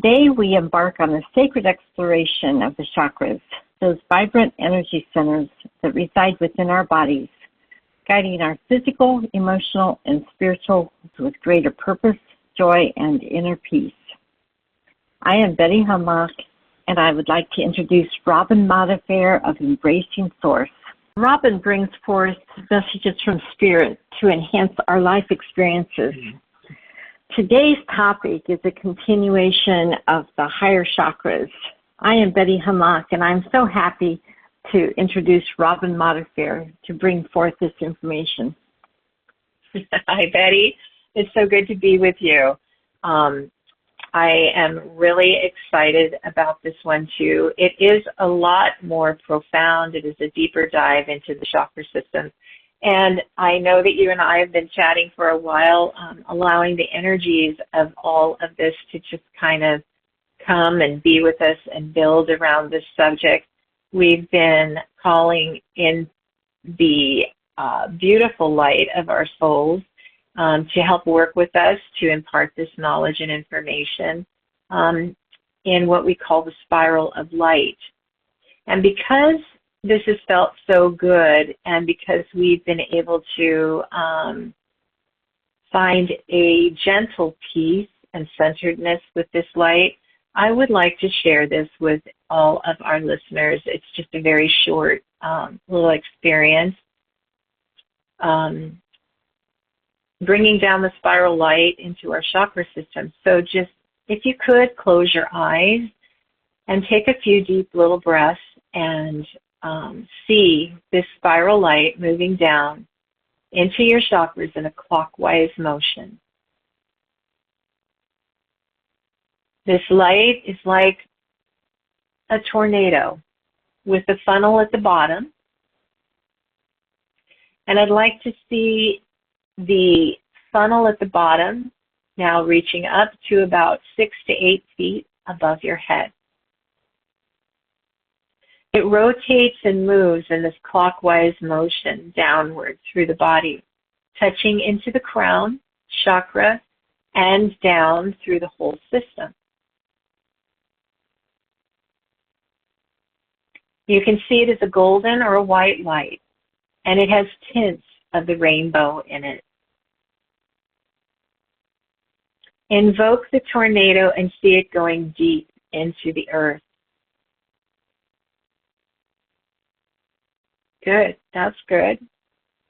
Today we embark on a sacred exploration of the chakras, those vibrant energy centers that reside within our bodies, guiding our physical, emotional, and spiritual with greater purpose, joy, and inner peace. I am Betty Humlock, and I would like to introduce Robin Modafferi of Embracing Source. Robin brings forth messages from Spirit to enhance our life experiences. Today's topic is a continuation of the higher chakras. I am Betty Humlock, and I'm so happy to introduce Robin Modafferi to bring forth this information. Hi, Betty. It's so good to be with you. I am really excited about this one, too. It is a lot more profound. It is a deeper dive into the chakra system. And I know that you and I have been chatting for a while, allowing the energies of all of this to just kind of come and be with us and build around this subject. We've been calling in the beautiful light of our souls to help work with us to impart this knowledge and information in what we call the spiral of light. And because this has felt so good, and because we've been able to find a gentle peace and centeredness with this light, I would like to share this with all of our listeners. It's just a very short little experience. Bringing down the spiral light into our chakra system. So just, if you could, close your eyes and take a few deep little breaths and see this spiral light moving down into your chakras in a clockwise motion. This light is like a tornado with a funnel at the bottom. And I'd like to see the funnel at the bottom now reaching up to about 6 to 8 feet above your head. It rotates and moves in this clockwise motion downward through the body, touching into the crown chakra and down through the whole system. You can see it as a golden or a white light, and it has tints of the rainbow in it. Invoke the tornado and see it going deep into the earth. Good, that's good.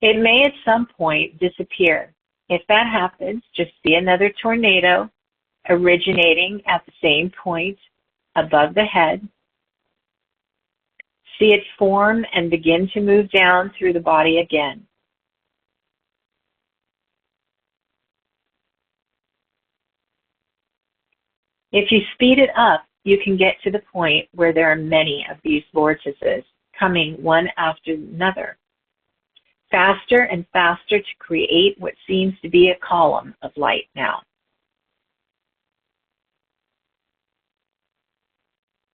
It may at some point disappear. If that happens, just see another tornado originating at the same point above the head. See it form and begin to move down through the body again. If you speed it up, you can get to the point where there are many of these vortices coming one after another, faster and faster to create what seems to be a column of light now.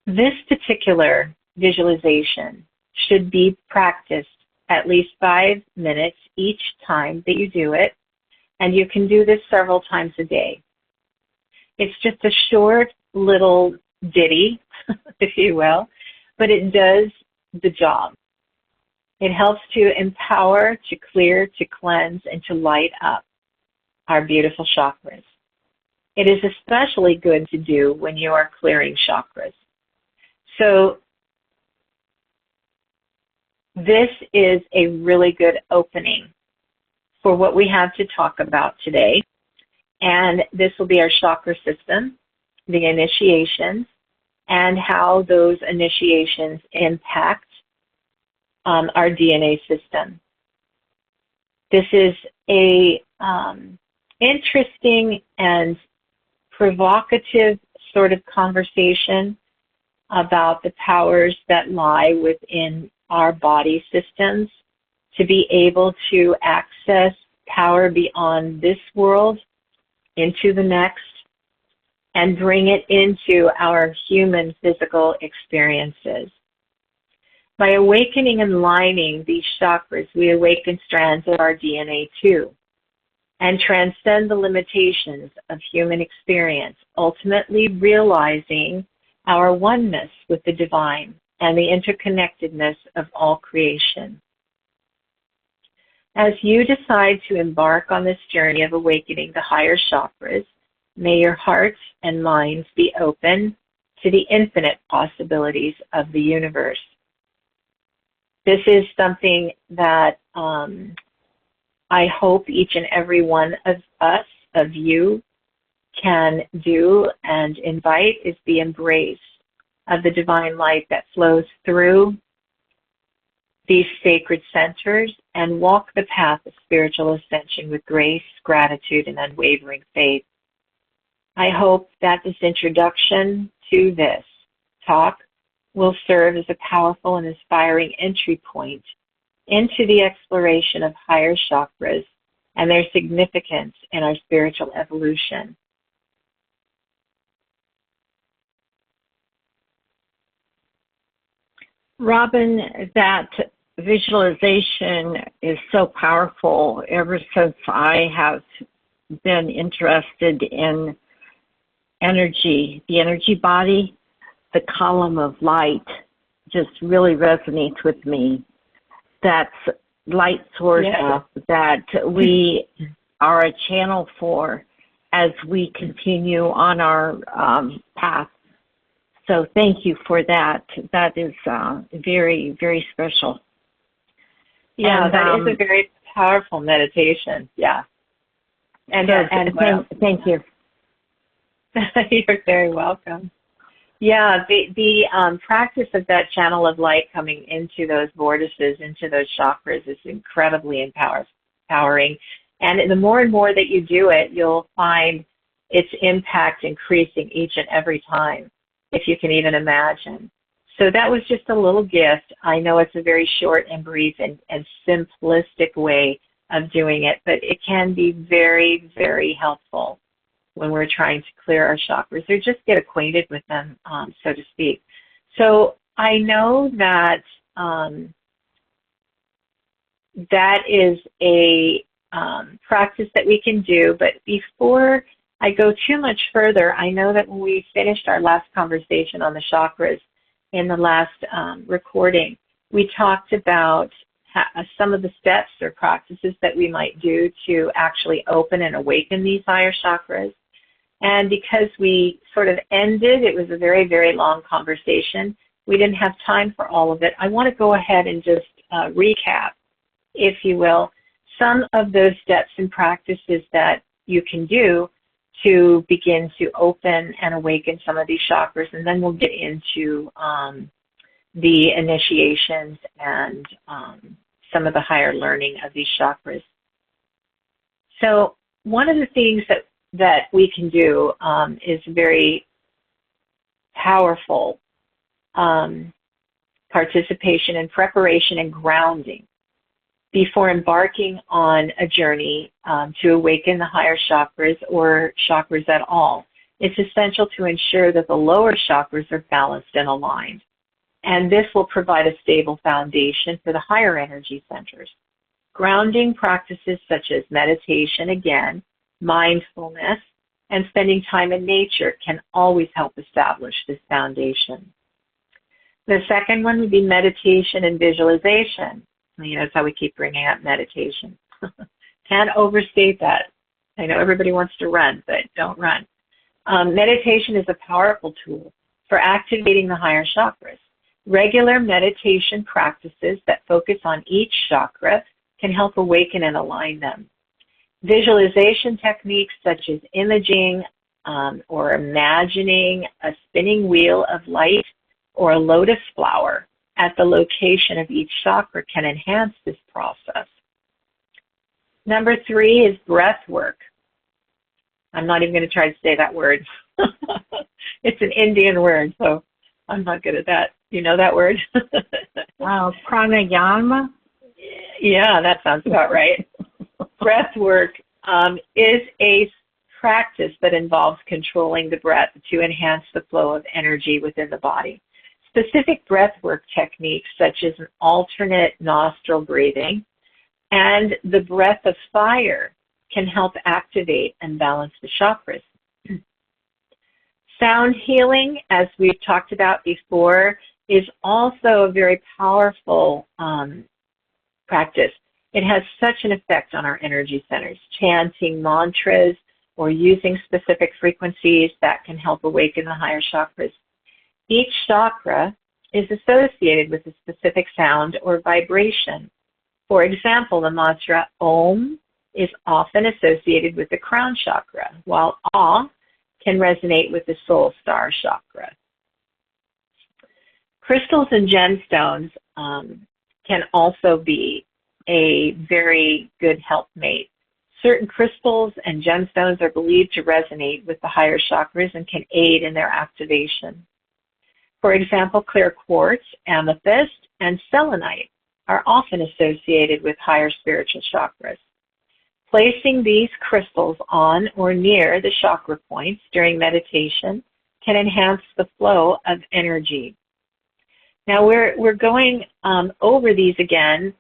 This particular visualization should be practiced at least 5 minutes each time that you do it, and you can do this several times a day. It's just a short little ditty, if you will, but it does the job. It helps to empower, to clear, to cleanse, and to light up our beautiful chakras. It is especially good to do when you are clearing chakras. So this is a really good opening for what we have to talk about today. And this will be our chakra system, the initiations, and how those initiations impact our DNA system. This is a interesting and provocative sort of conversation about the powers that lie within our body systems to be able to access power beyond this world into the next and bring it into our human physical experiences. By awakening and aligning these chakras, we awaken strands of our DNA too. and transcend the limitations of human experience, ultimately realizing our oneness with the divine and the interconnectedness of all creation. As you decide to embark on this journey of awakening the higher chakras, may your hearts and minds be open to the infinite possibilities of the universe. This is something that I hope each and every one of us, of you, can do and invite, is the embrace of the divine light that flows through these sacred centers and walk the path of spiritual ascension with grace, gratitude, and unwavering faith. I hope that this introduction to this talk will serve as a powerful and inspiring entry point into the exploration of higher chakras and their significance in our spiritual evolution. Robin, that visualization is so powerful. Ever since I have been interested in energy, the energy body, the column of light just really resonates with me. That's light source that we are a channel for as we continue on our path. So thank you for that. That is very, very special. Yeah, and, that is a very powerful meditation. Yeah. And thank you. You're very welcome. Yeah, the practice of that channel of light coming into those vortices, into those chakras, is incredibly empowering. And the more and more that you do it, you'll find its impact increasing each and every time, if you can even imagine. So that was just a little gift. I know it's a very short and brief and simplistic way of doing it, but it can be very, very helpful when we're trying to clear our chakras or just get acquainted with them, so to speak. So I know that that is a practice that we can do, but before I go too much further, I know that when we finished our last conversation on the chakras in the last recording, we talked about some of the steps or practices that we might do to actually open and awaken these higher chakras. And because we sort of ended, it was a very, very long conversation, we didn't have time for all of it. I want to go ahead and just recap, if you will, some of those steps and practices that you can do to begin to open and awaken some of these chakras, and then we'll get into the initiations and some of the higher learning of these chakras. So one of the things that we can do is very powerful participation in preparation and grounding before embarking on a journey to awaken the higher chakras or chakras at all. It's essential to ensure that the lower chakras are balanced and aligned. And this will provide a stable foundation for the higher energy centers. Grounding practices such as meditation, again, mindfulness, and spending time in nature can always help establish this foundation. The second one would be meditation and visualization. You know, that's how we keep bringing up meditation. Can't overstate that. I know everybody wants to run, but don't run. Meditation is a powerful tool for activating the higher chakras. Regular meditation practices that focus on each chakra can help awaken and align them. Visualization techniques such as imaging or imagining a spinning wheel of light or a lotus flower at the location of each chakra can enhance this process. Number 3 is breath work. I'm not even going to try to say that word. It's an Indian word, so I'm not good at that. You know that word? Pranayama? Yeah, that sounds about right. Breath work is a practice that involves controlling the breath to enhance the flow of energy within the body. Specific breath work techniques such as an alternate nostril breathing and the breath of fire can help activate and balance the chakras. Sound healing, as we've talked about before, is also a very powerful practice. It has such an effect on our energy centers. Chanting mantras or using specific frequencies that can help awaken the higher chakras. Each chakra is associated with a specific sound or vibration. For example, the mantra Om is often associated with the crown chakra, while Ah can resonate with the soul star chakra. Crystals and gemstones can also be a very good helpmate. Certain crystals and gemstones are believed to resonate with the higher chakras and can aid in their activation. For example, clear quartz, amethyst, and selenite are often associated with higher spiritual chakras. Placing these crystals on or near the chakra points during meditation can enhance the flow of energy. Now we're going over these again.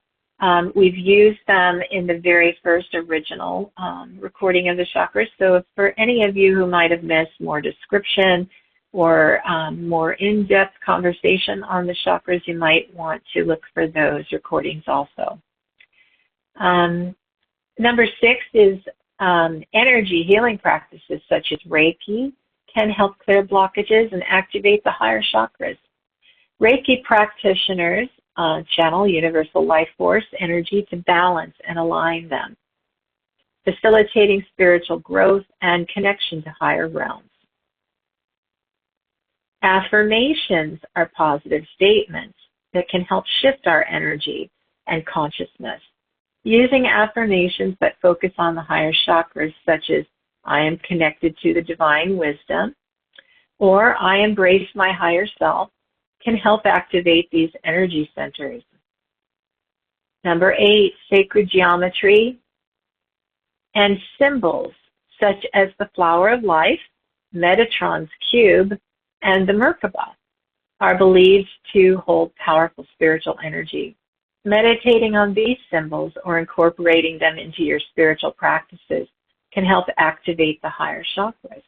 We've used them in the very first original recording of the chakras. So if for any of you who might have missed more description or more in-depth conversation on the chakras, you might want to look for those recordings also. Number 6 is energy healing practices such as Reiki can help clear blockages and activate the higher chakras. Reiki practitioners channel universal life force energy to balance and align them, facilitating spiritual growth and connection to higher realms. Affirmations are positive statements that can help shift our energy and consciousness. Using affirmations that focus on the higher chakras, such as I am connected to the divine wisdom, or I embrace my higher self, can help activate these energy centers. Number 8, sacred geometry and symbols such as the flower of life, Metatron's cube, and the Merkaba are believed to hold powerful spiritual energy. Meditating on these symbols or incorporating them into your spiritual practices can help activate the higher chakras.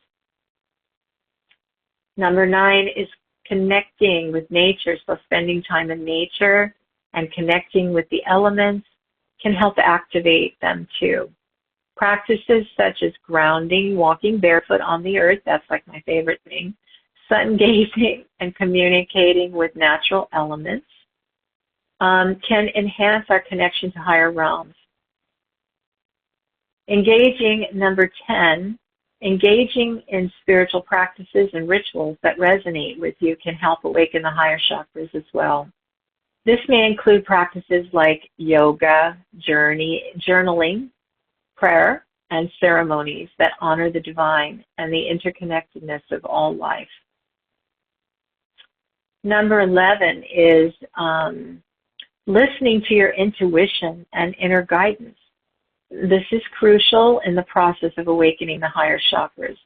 Number 9 is connecting with nature, so spending time in nature and connecting with the elements can help activate them too. Practices such as grounding, walking barefoot on the earth, that's like my favorite thing, sun gazing, and communicating with natural elements can enhance our connection to higher realms. Number 10, engaging in spiritual practices and rituals that resonate with you can help awaken the higher chakras as well. This may include practices like yoga, journaling, prayer, and ceremonies that honor the divine and the interconnectedness of all life. Number 11 is listening to your intuition and inner guidance. This is crucial in the process of awakening the higher chakras.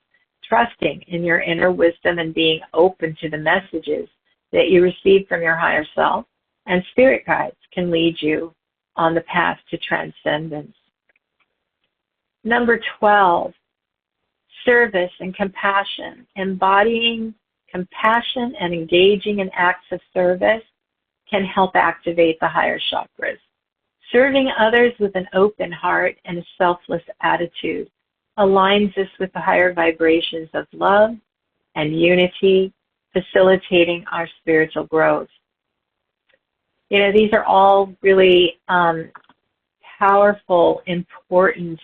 Trusting in your inner wisdom and being open to the messages that you receive from your higher self and spirit guides can lead you on the path to transcendence. Number 12, service and compassion. Embodying compassion and engaging in acts of service can help activate the higher chakras. Serving others with an open heart and a selfless attitude aligns us with the higher vibrations of love and unity, facilitating our spiritual growth. You know, these are all really powerful, important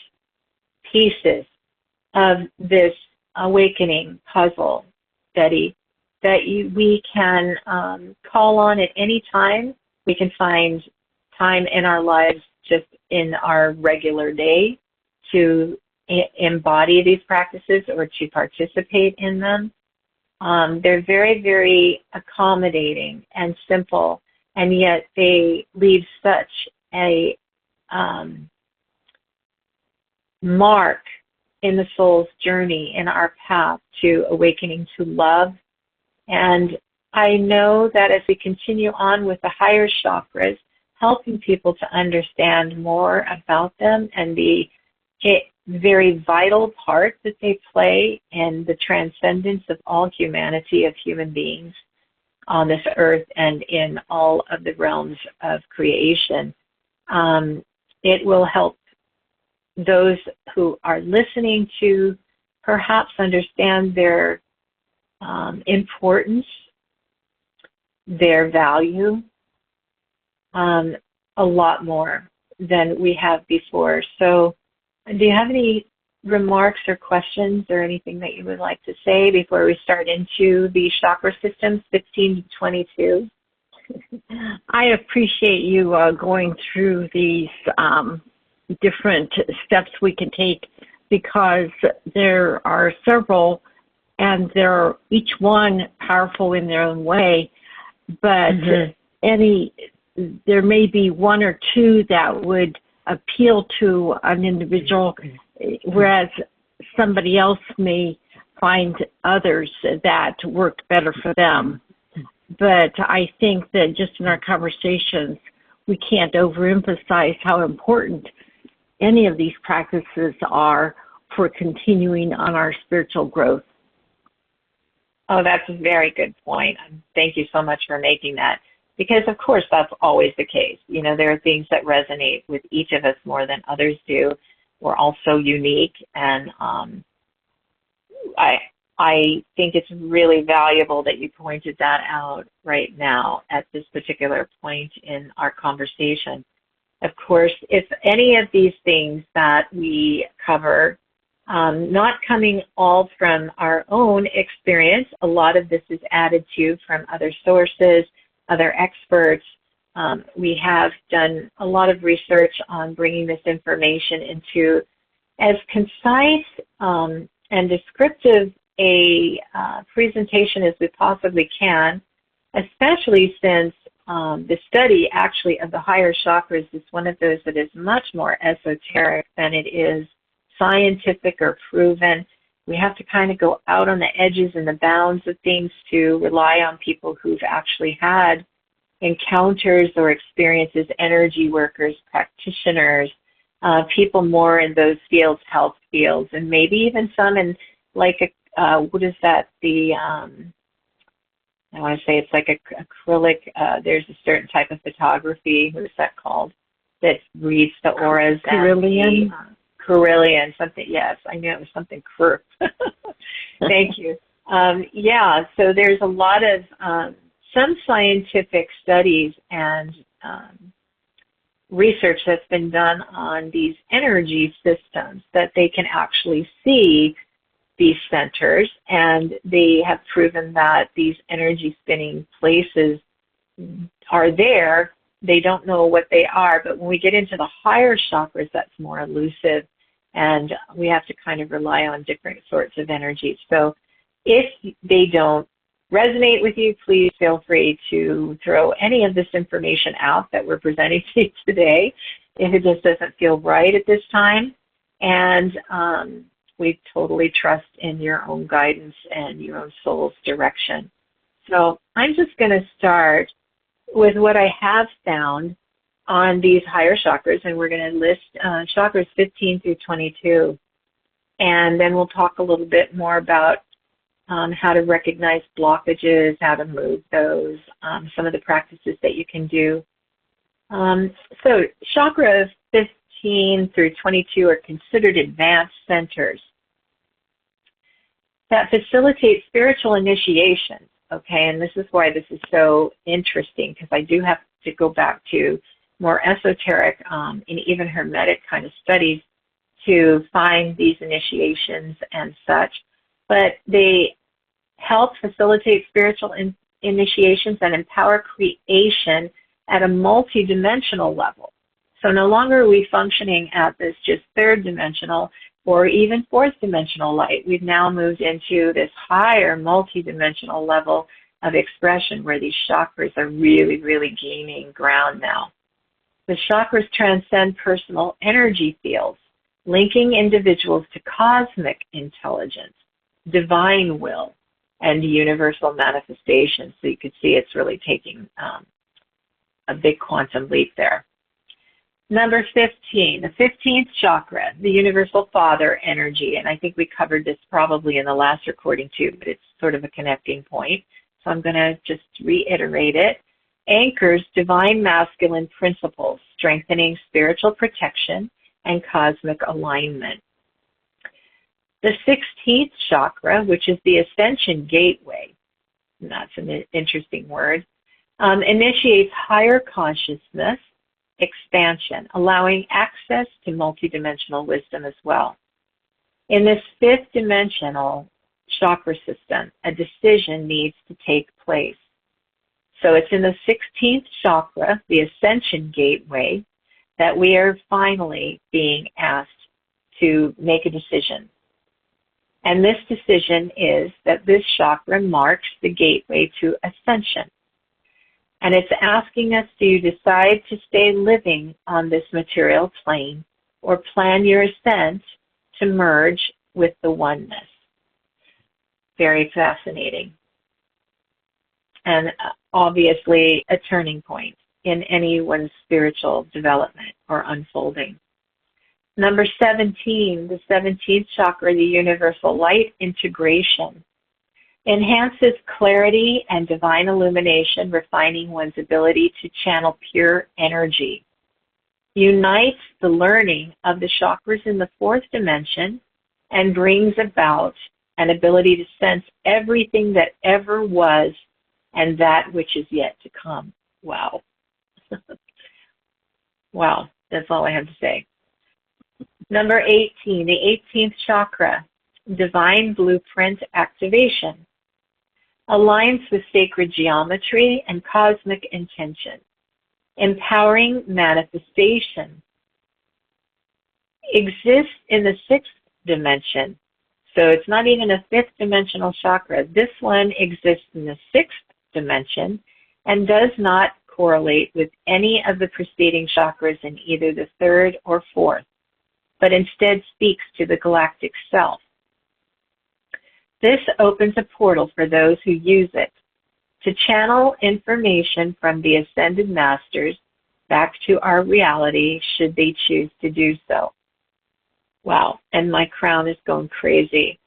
pieces of this awakening puzzle, Betty, that we can call on at any time. We can find time in our lives just in our regular day to embody these practices or to participate in them. They're very, very accommodating and simple, and yet they leave such a mark in the soul's journey, in our path to awakening to love. And I know that as we continue on with the higher chakras, helping people to understand more about them and the very vital part that they play in the transcendence of all humanity, of human beings on this earth and in all of the realms of creation. It will help those who are listening to perhaps understand their importance, their value, a lot more than we have before. So, do you have any remarks or questions or anything that you would like to say before we start into the chakra systems 15 to 22? I appreciate you going through these different steps we can take, because there are several and they're each one powerful in their own way, but there may be one or two that would appeal to an individual, whereas somebody else may find others that work better for them. But I think that just in our conversations, we can't overemphasize how important any of these practices are for continuing on our spiritual growth. Oh, that's a very good point. Thank you so much for making that. Because, of course, that's always the case. You know, there are things that resonate with each of us more than others do. We're all so unique, and I think it's really valuable that you pointed that out right now at this particular point in our conversation. Of course, if any of these things that we cover, not coming all from our own experience, a lot of this is added to from other sources, other experts. We have done a lot of research on bringing this information into as concise and descriptive a presentation as we possibly can, especially since the study actually of the higher chakras is one of those that is much more esoteric than it is scientific or proven. We have to kind of go out on the edges and the bounds of things to rely on people who've actually had encounters or experiences, energy workers, practitioners, people more in those fields, health fields, and maybe even some in like what is that? I want to say it's like acrylic. There's a certain type of photography. What is that called? That reads the auras. Carillion. Carillion, something. Yes, I knew it was something. Thank you. Yeah. So there's a lot of some scientific studies and research that's been done on these energy systems that they can actually see these centers, and they have proven that these energy spinning places are there. They don't know what they are, but when we get into the higher chakras, that's more elusive, and we have to kind of rely on different sorts of energies. So if they don't resonate with you, please feel free to throw any of this information out that we're presenting to you today if it just doesn't feel right at this time. And we totally trust in your own guidance and your own soul's direction. So I'm just going to start with what I have found on these higher chakras, and we're going to list chakras 15 through 22. And then we'll talk a little bit more about how to recognize blockages, how to move those, some of the practices that you can do. So chakras 15 through 22 are considered advanced centers that facilitate spiritual initiation. Okay, and this is why this is so interesting, because I do have to go back to more esoteric and even hermetic kind of studies to find these initiations and such. But they help facilitate spiritual initiations and empower creation at a multidimensional level. So no longer are we functioning at this just third dimensional or even fourth dimensional light. We've now moved into this higher multidimensional level of expression where these chakras are really, really gaining ground now. The chakras transcend personal energy fields, linking individuals to cosmic intelligence, divine will, and universal manifestation. So you can see it's really taking a big quantum leap there. Number 15, the 15th chakra, the universal father energy. And I think we covered this probably in the last recording too, but it's sort of a connecting point. So I'm going to just reiterate it. Anchors divine masculine principles, strengthening spiritual protection and cosmic alignment. The 16th chakra, which is the ascension gateway, and that's an interesting word, initiates higher consciousness expansion, allowing access to multidimensional wisdom as well. In this fifth dimensional chakra system, a decision needs to take place. So it's in the 16th chakra, the ascension gateway, that we are finally being asked to make a decision. And this decision is that this chakra marks the gateway to ascension. And it's asking us, do you decide to stay living on this material plane or plan your ascent to merge with the oneness? Very fascinating. And obviously a turning point in anyone's spiritual development or unfolding. Number 17, the 17th chakra, the universal light integration, enhances clarity and divine illumination, refining one's ability to channel pure energy. Unites the learning of the chakras in the fourth dimension and brings about an ability to sense everything that ever was and that which is yet to come. Wow. Wow, that's all I have to say. Number 18, the 18th chakra, divine blueprint activation, aligns with sacred geometry and cosmic intention, empowering manifestation, exists in the sixth dimension. So it's not even a fifth dimensional chakra. This one exists in the sixth dimension and does not correlate with any of the preceding chakras in either the third or fourth, but instead speaks to the galactic self. This opens a portal for those who use it to channel information from the ascended masters back to our reality should they choose to do so. Wow, and my crown is going crazy.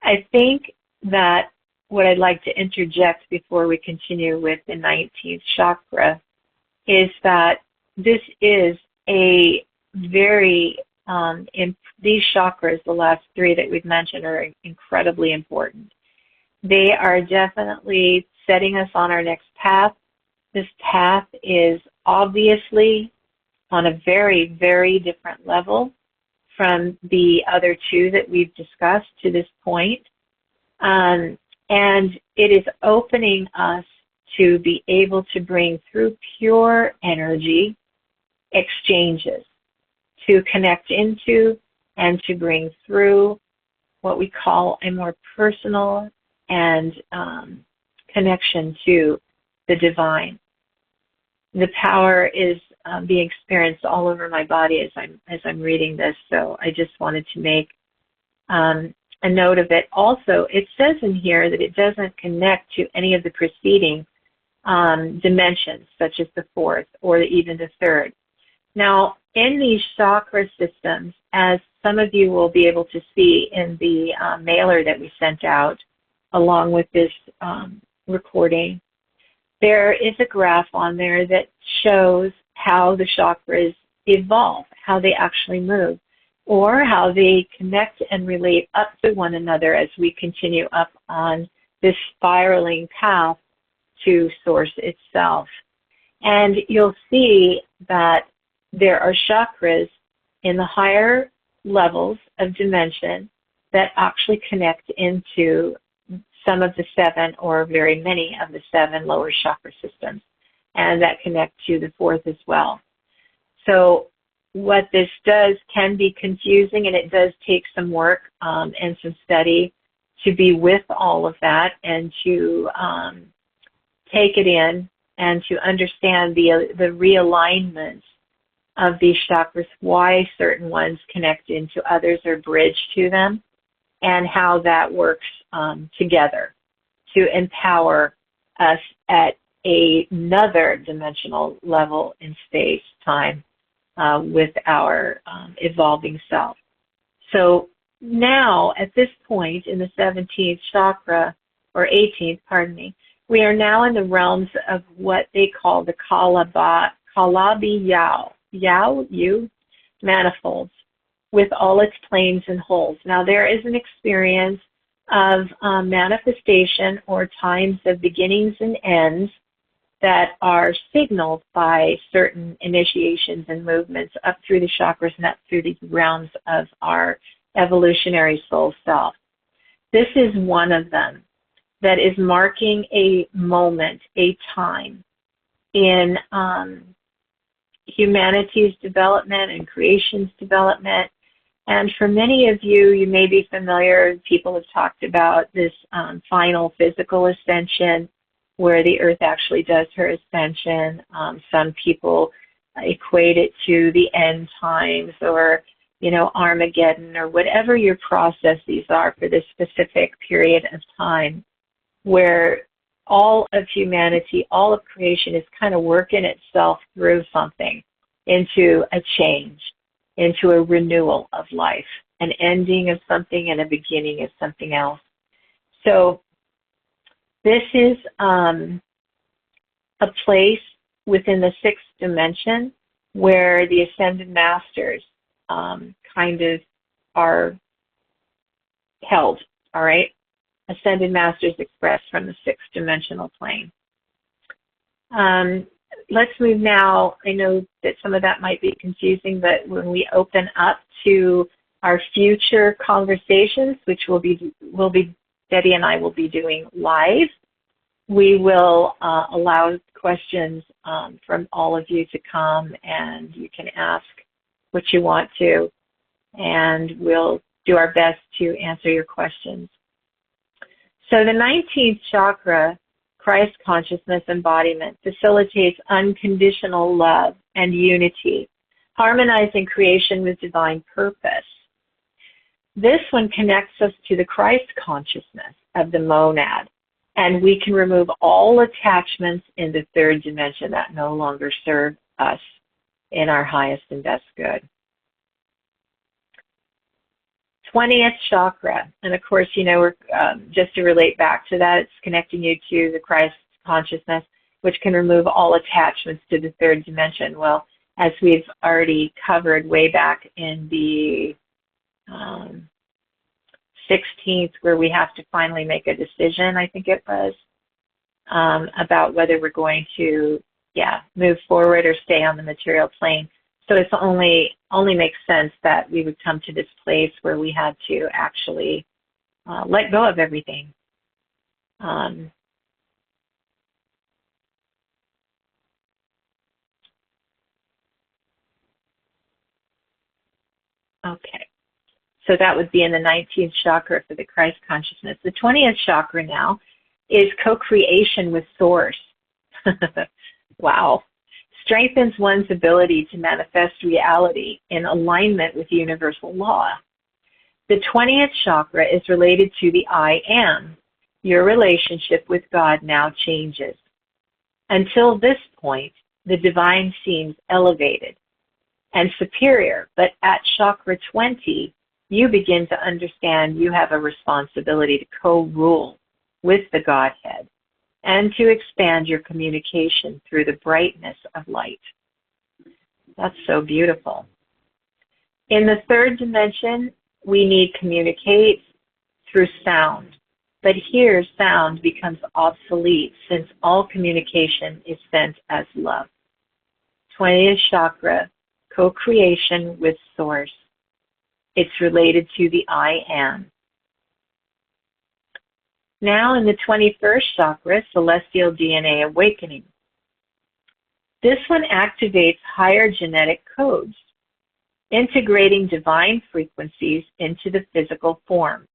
I think that what I'd like to interject before we continue with the 19th chakra is that this is a very these chakras, the last three that we've mentioned, are incredibly important. They are definitely setting us on our next path. This path is obviously on a very, very different level from the other two that we've discussed to this point. And it is opening us to be able to bring through pure energy exchanges, to connect into and to bring through what we call a more personal and connection to the divine. The power is being experienced all over my body as I'm reading this, so I just wanted to make a note of it. Also, it says in here that it doesn't connect to any of the preceding dimensions, such as the fourth or even the third. Now, in these chakra systems, as some of you will be able to see in the mailer that we sent out along with this recording, there is a graph on there that shows how the chakras evolve, how they actually move, or how they connect and relate up to one another as we continue up on this spiraling path to Source itself. And you'll see that there are chakras in the higher levels of dimension that actually connect into some of the seven or very many of the seven lower chakra systems, and that connect to the fourth as well. So what this does can be confusing, and it does take some work and some study to be with all of that and to take it in and to understand the realignments of these chakras, why certain ones connect into others or bridge to them, and how that works together to empower us at another dimensional level in space, time, with our evolving self. So now, at this point in the 17th chakra, or 18th, pardon me, we are now in the realms of what they call the Kalabi Yao, manifolds, with all its planes and holes. Now, there is an experience of manifestation or times of beginnings and ends that are signaled by certain initiations and movements up through the chakras and up through the realms of our evolutionary soul self. This is one of them that is marking a moment, a time in humanity's development and creation's development. And for many of you, you may be familiar, people have talked about this final physical ascension, where the earth actually does her ascension. Some people equate it to the end times, or Armageddon, or whatever your processes are for this specific period of time, where all of humanity, all of creation is kind of working itself through something into a change, into a renewal of life, an ending of something and a beginning of something else. So this is a place within the sixth dimension where the ascended masters kind of are held, all right? Ascended masters expressed from the sixth dimensional plane. Let's move now. I know that some of that might be confusing, but when we open up to our future conversations, which will be Betty and I will be doing live, we will allow questions from all of you to come, and you can ask what you want to, and we'll do our best to answer your questions. So the 19th chakra, Christ consciousness embodiment, facilitates unconditional love and unity, harmonizing creation with divine purpose. This one connects us to the Christ consciousness of the monad, and we can remove all attachments in the third dimension that no longer serve us in our highest and best good. 20th chakra, and of course, we're just to relate back to that, it's connecting you to the Christ consciousness, which can remove all attachments to the third dimension. Well, as we've already covered way back in the 16th, where we have to finally make a decision, I think it was, about whether we're going to, move forward or stay on the material plane. So it's only makes sense that we would come to this place where we had to actually let go of everything. Okay, so that would be in the 19th chakra for the Christ consciousness. The 20th chakra now is co-creation with Source. Wow. Strengthens one's ability to manifest reality in alignment with universal law. The 20th chakra is related to the I am. Your relationship with God now changes. Until this point, the divine seems elevated and superior, but at chakra 20, you begin to understand you have a responsibility to co-rule with the Godhead and to expand your communication through the brightness of light. That's so beautiful. In the third dimension, we need communicate through sound. But here, sound becomes obsolete since all communication is sent as love. 20th chakra, co-creation with Source. It's related to the I am. Now in the 21st chakra, celestial DNA awakening. This one activates higher genetic codes, integrating divine frequencies into the physical form.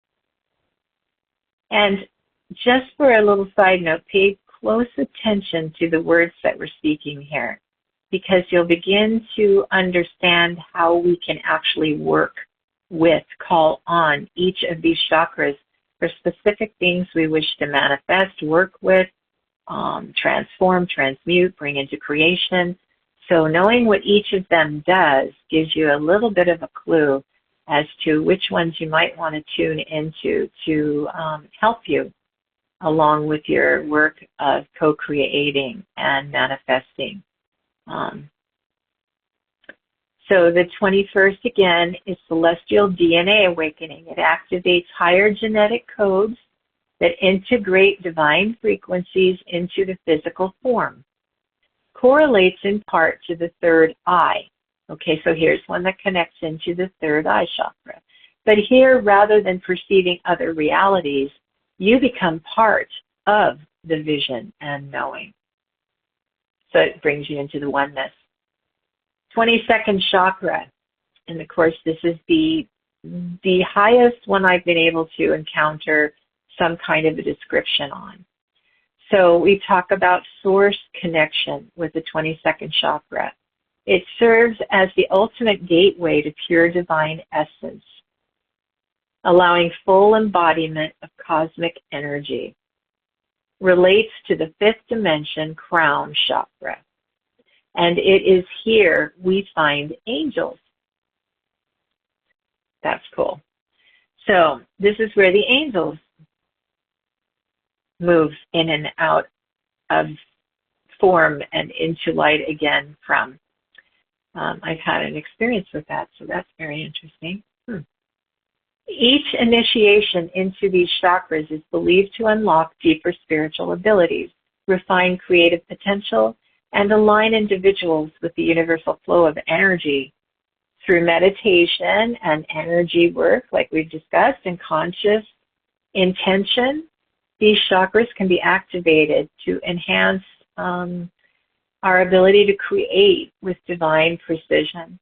And just for a little side note, pay close attention to the words that we're speaking here, because you'll begin to understand how we can actually work with, call on each of these chakras for specific things we wish to manifest, work with, transform, transmute, bring into creation. So knowing what each of them does gives you a little bit of a clue as to which ones you might want to tune into to help you along with your work of co-creating and manifesting. So the 21st, again, is Celestial DNA Awakening. It activates higher genetic codes that integrate divine frequencies into the physical form. Correlates in part to the third eye. Okay, so here's one that connects into the third eye chakra. But here, rather than perceiving other realities, you become part of the vision and knowing. So it brings you into the oneness. 22nd chakra, and of course this is the highest one I've been able to encounter some kind of a description on. So we talk about source connection with the 22nd chakra. It serves as the ultimate gateway to pure divine essence, allowing full embodiment of cosmic energy. Relates to the fifth dimension crown chakra. And it is here we find angels. That's cool. So this is where the angels move in and out of form and into light again from. I've had an experience with that, so that's very interesting. Each initiation into these chakras is believed to unlock deeper spiritual abilities, refine creative potential, and align individuals with the universal flow of energy. Through meditation and energy work, like we've discussed, and conscious intention, these chakras can be activated to enhance our ability to create with divine precision.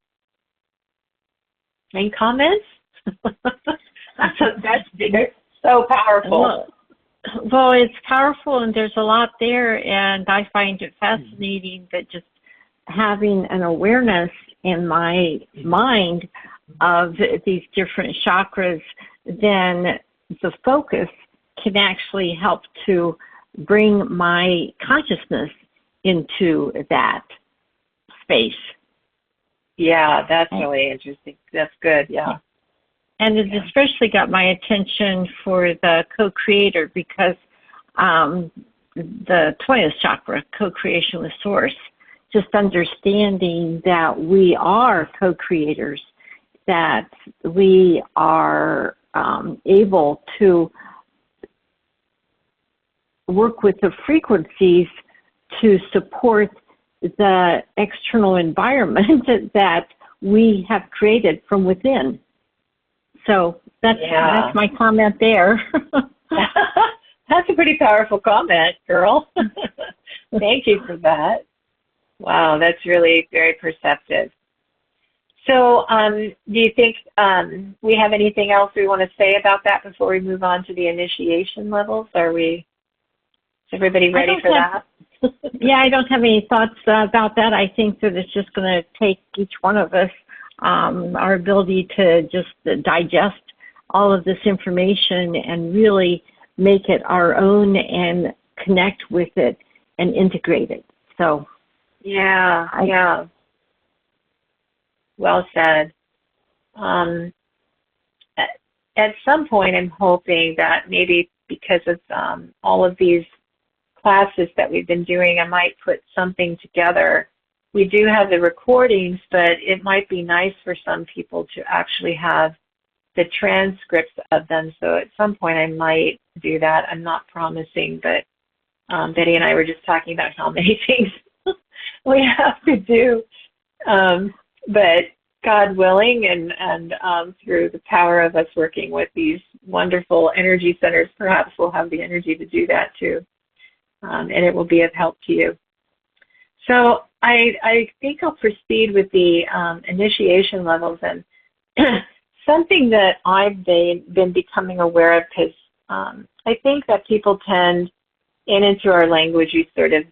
Any comments? That's so powerful. Well, it's powerful, and there's a lot there, and I find it fascinating that just having an awareness in my mind of these different chakras, then the focus can actually help to bring my consciousness into that space. Yeah, that's really interesting. That's good, yeah. And it especially got my attention for the co-creator because the 20th chakra, co-creation with source, just understanding that we are co-creators, that we are able to work with the frequencies to support the external environment that we have created from within. So that's my comment there. That's a pretty powerful comment, girl. Thank you for that. Wow, that's really very perceptive. So do you think we have anything else we want to say about that before we move on to the initiation levels? Is everybody ready for that? Yeah, I don't have any thoughts about that. I think that it's just going to take each one of us our ability to just digest all of this information and really make it our own and connect with it and integrate it. So, yeah. Well said. At some point, I'm hoping that maybe because of all of these classes that we've been doing, I might put something together. We do have the recordings, but it might be nice for some people to actually have the transcripts of them. So at some point I might do that. I'm not promising, but Betty and I were just talking about how many things we have to do. But God willing, and through the power of us working with these wonderful energy centers, perhaps we'll have the energy to do that too. And it will be of help to you. So I think I'll proceed with the initiation levels, and something that I've been becoming aware of, because I think that people tend, into our language, you sort of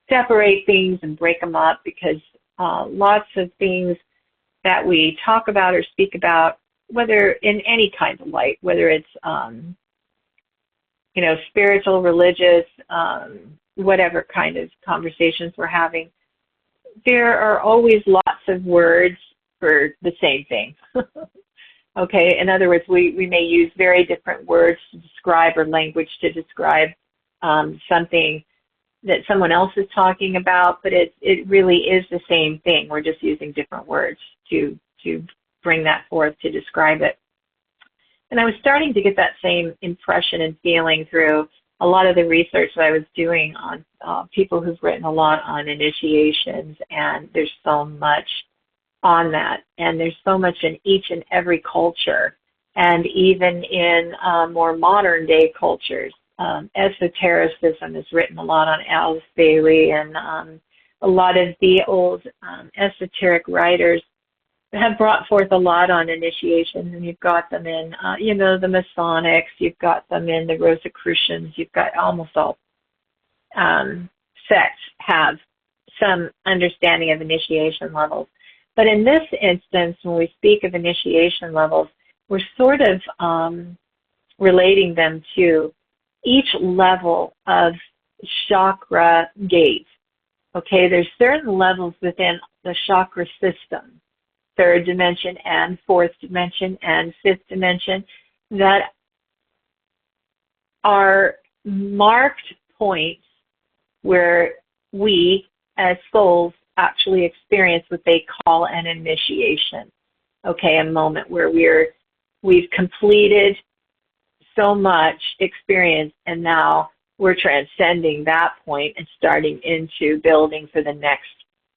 separate things and break them up, because lots of things that we talk about or speak about, whether in any kind of light, whether it's spiritual, religious, whatever kind of conversations we're having, there are always lots of words for the same thing. Okay, in other words, we may use very different words to describe, or language to describe something that someone else is talking about, but it really is the same thing. We're just using different words to bring that forth to describe it. And I was starting to get that same impression and feeling through a lot of the research that I was doing on people who've written a lot on initiations, and there's so much on that, and there's so much in each and every culture, and even in more modern day cultures. Esotericism has written a lot on Alice Bailey, and a lot of the old esoteric writers have brought forth a lot on initiations, and you've got them in, the Masonics, you've got them in the Rosicrucians, you've got almost all sects have some understanding of initiation levels. But in this instance, when we speak of initiation levels, we're sort of relating them to each level of chakra gate. Okay, there's certain levels within the chakra system, third dimension and fourth dimension and fifth dimension, that are marked points where we as souls actually experience what they call an initiation. Okay, a moment where we've completed so much experience, and now we're transcending that point and starting into building for the next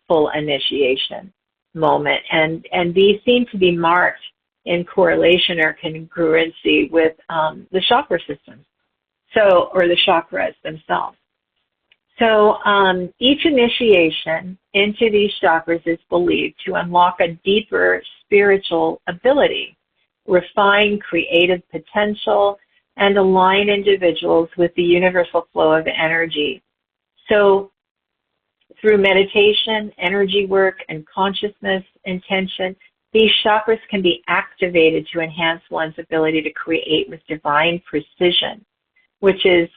full initiation moment. And these seem to be marked in correlation or congruency with the chakra systems, or the chakras themselves. So each initiation into these chakras is believed to unlock a deeper spiritual ability, refine creative potential, and align individuals with the universal flow of energy. So through meditation, energy work, and consciousness intention, these chakras can be activated to enhance one's ability to create with divine precision, which is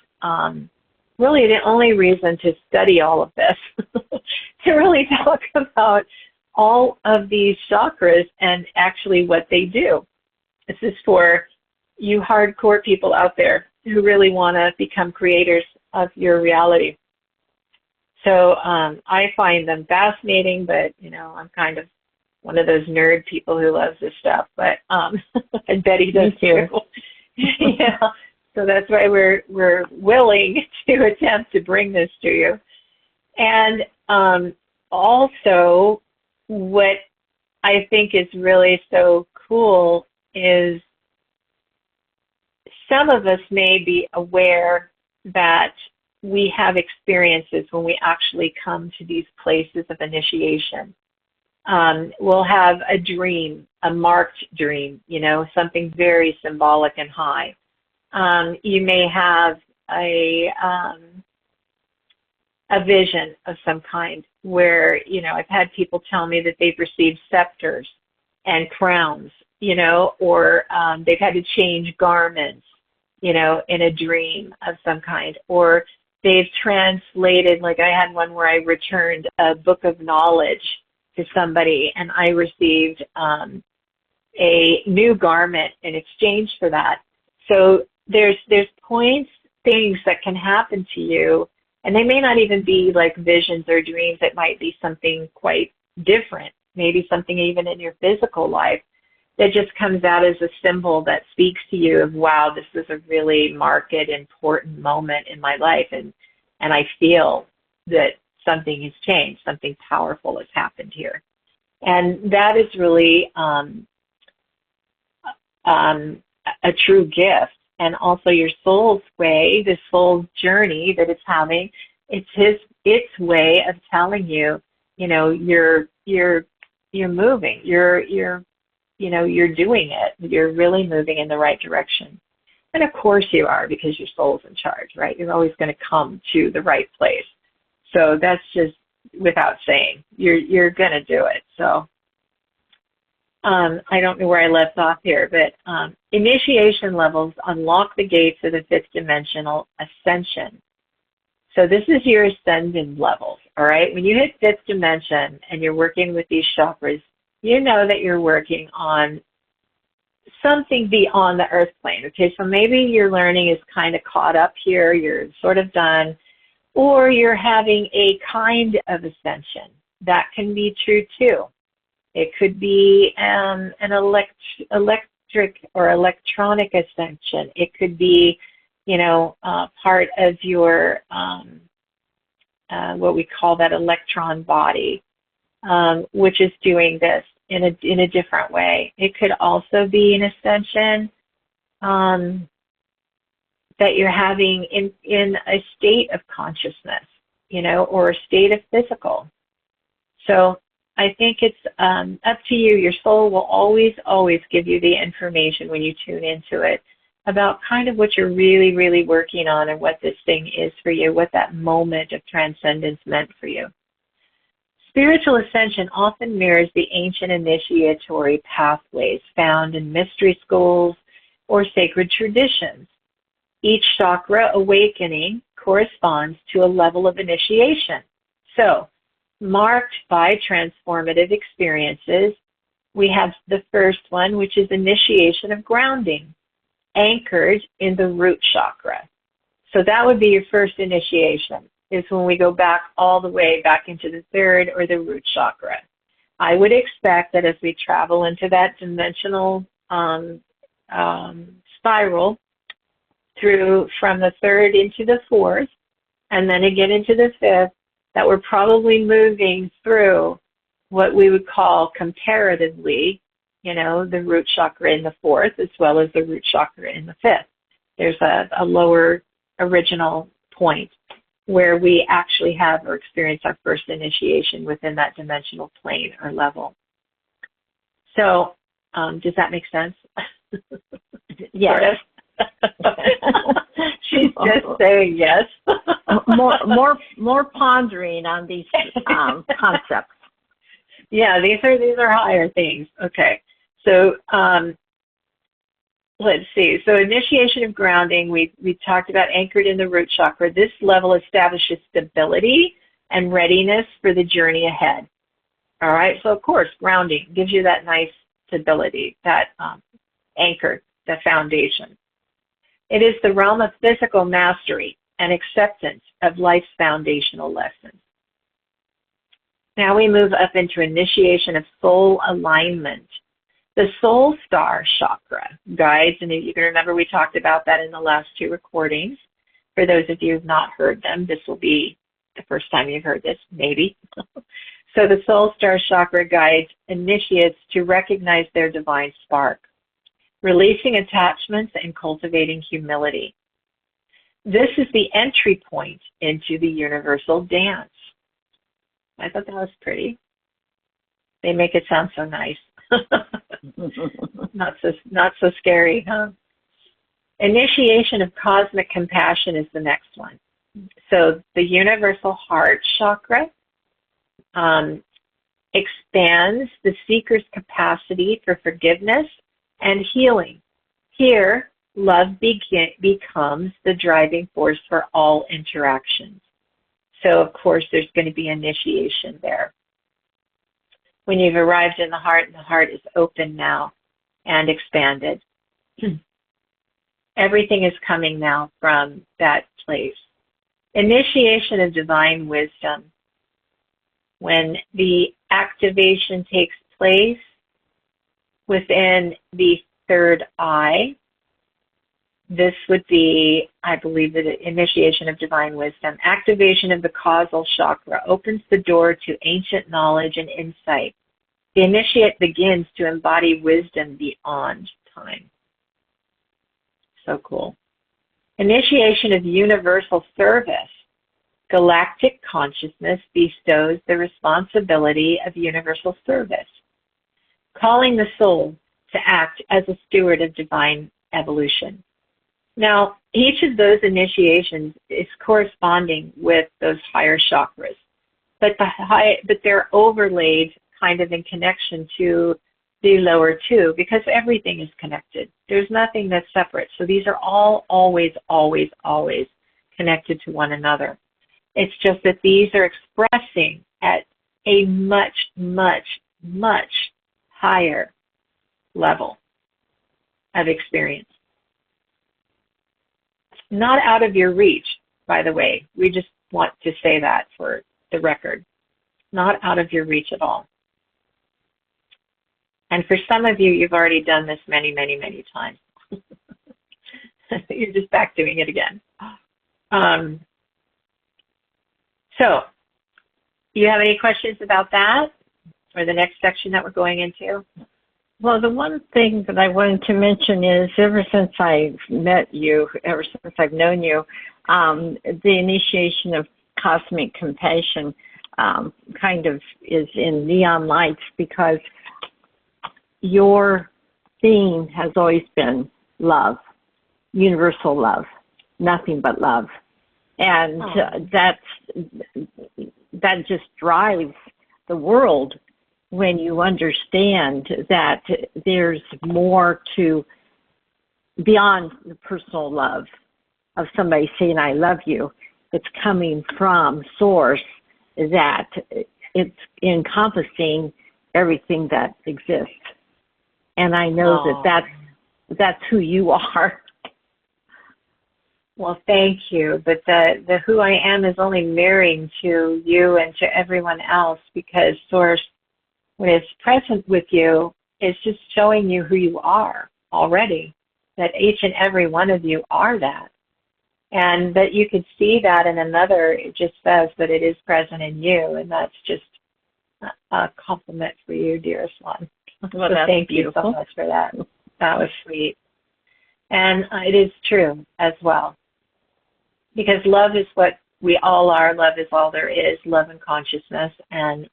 really the only reason to study all of this, to really talk about all of these chakras and actually what they do. This is for you hardcore people out there who really want to become creators of your reality. So I find them fascinating, but, I'm kind of one of those nerd people who loves this stuff, but and Betty does too. Yeah. So that's why we're willing to attempt to bring this to you. And also, what I think is really so cool is some of us may be aware that we have experiences when we actually come to these places of initiation. We'll have a dream, a marked dream, something very symbolic and high. You may have a vision of some kind where, I've had people tell me that they've received scepters and crowns, or they've had to change garments, in a dream of some kind, or they've translated, like I had one where I returned a book of knowledge to somebody and I received a new garment in exchange for that. So there's things that can happen to you, and they may not even be like visions or dreams. It might be something quite different, maybe something even in your physical life that just comes out as a symbol that speaks to you of, wow, this is a really marked, important moment in my life, and I feel that something has changed, something powerful has happened here. And that is really a true gift. And also your soul's way, the soul's journey that it's having, its way of telling you, you're moving, you're doing it, you're really moving in the right direction. And of course you are, because your soul's in charge, right? You're always going to come to the right place. So that's just without saying, you're going to do it. So I don't know where I left off here, but initiation levels unlock the gates of the fifth dimensional ascension. So this is your ascended levels, all right? When you hit fifth dimension and you're working with these chakras, you know that you're working on something beyond the earth plane, okay? So maybe your learning is kind of caught up here, you're sort of done, or you're having a kind of ascension. That can be true too. It could be an electric or electronic ascension. It could be, part of your, what we call that electron body, which is doing this in a different way. It could also be an ascension that you're having in a state of consciousness, or a state of physical. So I think it's up to you. Your soul will always, always give you the information when you tune into it about kind of what you're really, really working on and what this thing is for you, what that moment of transcendence meant for you. Spiritual ascension often mirrors the ancient initiatory pathways found in mystery schools or sacred traditions. Each chakra awakening corresponds to a level of initiation. So, marked by transformative experiences, we have the first one, which is initiation of grounding, anchored in the root chakra. So that would be your first initiation, is when we go back all the way back into the third or the root chakra. I would expect that as we travel into that dimensional spiral through from the third into the fourth, and then again into the fifth, that we're probably moving through what we would call comparatively, the root chakra in the fourth as well as the root chakra in the fifth. There's a lower original point where we actually have or experience our first initiation within that dimensional plane or level. So, does that make sense? Yes. She's just saying yes. more pondering on these concepts. Yeah, these are higher things. Okay, so let's see. So initiation of grounding, we talked about anchored in the root chakra. This level establishes stability and readiness for the journey ahead. All right, so of course, grounding gives you that nice stability, that anchor, the foundation. It is the realm of physical mastery and acceptance of life's foundational lessons. Now we move up into initiation of soul alignment. The soul star chakra guides, and you can remember we talked about that in the last two recordings. For those of you who have not heard them, this will be the first time you've heard this, maybe. So the soul star chakra guides initiates to recognize their divine spark, releasing attachments and cultivating humility. This is the entry point into the universal dance. I thought that was pretty. They make it sound so nice. Not so scary, huh? Initiation of cosmic compassion is the next one. So the universal heart chakra expands the seeker's capacity for forgiveness and healing. Here, love becomes the driving force for all interactions. So, of course, there's going to be initiation there. When you've arrived in the heart and the heart is open now and expanded, everything is coming now from that place. Initiation of divine wisdom. When the activation takes place within the third eye, this would be, I believe, the initiation of divine wisdom. Activation of the causal chakra opens the door to ancient knowledge and insight. The initiate begins to embody wisdom beyond time. So cool. Initiation of universal service. Galactic consciousness bestows the responsibility of universal service, calling the soul to act as a steward of divine evolution. Now, each of those initiations is corresponding with those higher chakras, but they're overlaid kind of in connection to the lower two because everything is connected. There's nothing that's separate. So these are all always, always, always connected to one another. It's just that these are expressing at a much, much, much higher level of experience. Not out of your reach, by the way. We just want to say that for the record. Not out of your reach at all. And for some of you, you've already done this many, many, many times. You're just back doing it again. So, you have any questions about that or the next section that we're going into? Well, the one thing that I wanted to mention is ever since I've met you, ever since I've known you, the initiation of cosmic compassion kind of is in neon lights, because your theme has always been love, universal love, nothing but love. And that just drives the world when you understand that there's more to beyond the personal love of somebody saying, I love you. It's coming from source, that it's encompassing everything that exists. And I know that's who you are. Well, thank you. But the who I am is only mirroring to you and to everyone else, because Source, when it's present with you, is just showing you who you are already, that each and every one of you are that. And that you could see that in another, it just says that it is present in you, and that's just a compliment for you, dearest one. Well, so thank beautiful. you so much for that. That was sweet. And it is true as well. Because love is what we all are. Love is all there is. Love and consciousness. And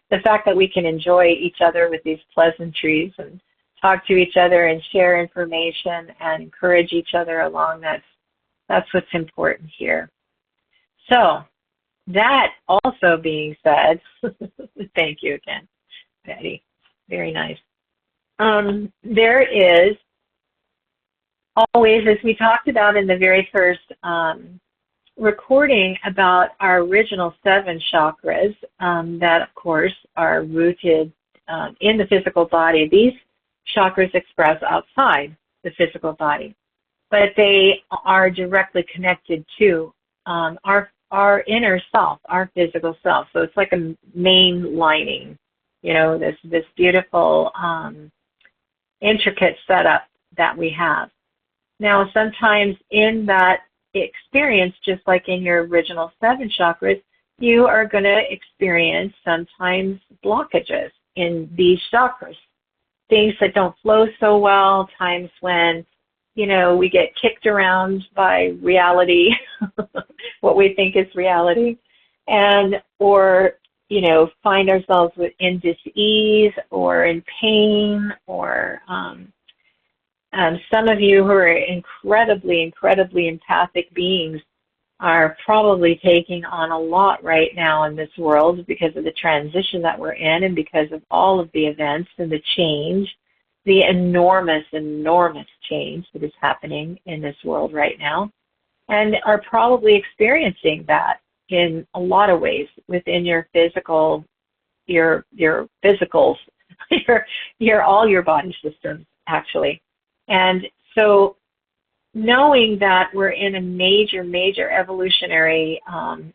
the fact that we can enjoy each other with these pleasantries and talk to each other and share information and encourage each other along, that's what's important here. So that also being said, thank you again, Betty. Very nice. There is always, as we talked about in the very first recording about our original 7 chakras that, of course, are rooted in the physical body. These chakras express outside the physical body, but they are directly connected to our inner self, our physical self. So it's like a main lining, you know, this beautiful, intricate setup that we have. Now, sometimes in that experience, just like in your original 7 chakras, you are going to experience sometimes blockages in these chakras. Things that don't flow so well, times when, you know, we get kicked around by reality, what we think is reality, or, you know, find ourselves in dis-ease or in pain, or some of you who are incredibly, incredibly empathic beings are probably taking on a lot right now in this world because of the transition that we're in and because of all of the events and the change, the enormous, enormous change that is happening in this world right now, and are probably experiencing that in a lot of ways within your physical, your physicals, all your body systems, actually. And so knowing that we're in a major, major evolutionary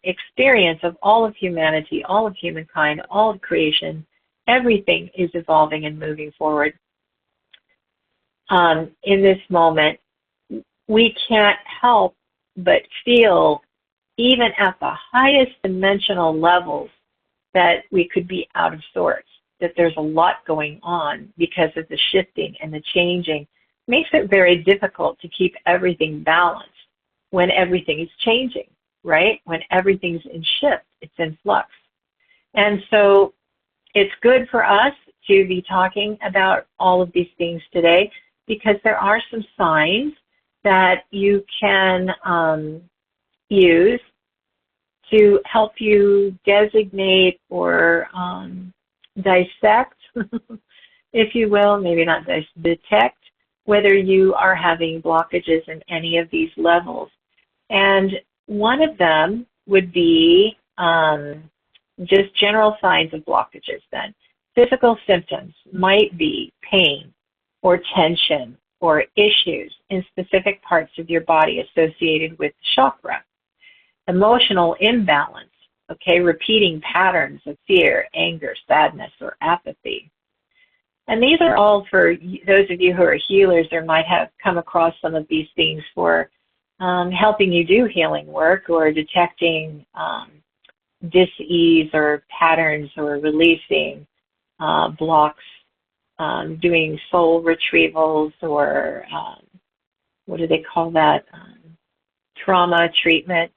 experience of all of humanity, all of humankind, all of creation, everything is evolving and moving forward. In this moment, we can't help but feel, even at the highest dimensional levels, that we could be out of sorts, that there's a lot going on because of the shifting and the changing. Makes it very difficult to keep everything balanced when everything is changing, right? When everything's in shift, it's in flux. And so it's good for us to be talking about all of these things today, because there are some signs that you can use to help you designate or dissect, if you will, maybe not detect, whether you are having blockages in any of these levels. And one of them would be just general signs of blockages then. Physical symptoms might be pain or tension or issues in specific parts of your body associated with the chakra. Emotional imbalance, okay, repeating patterns of fear, anger, sadness, or apathy. And these are all for those of you who are healers or might have come across some of these things for helping you do healing work or detecting dis-ease or patterns or releasing blocks, doing soul retrievals or what do they call that, trauma treatment.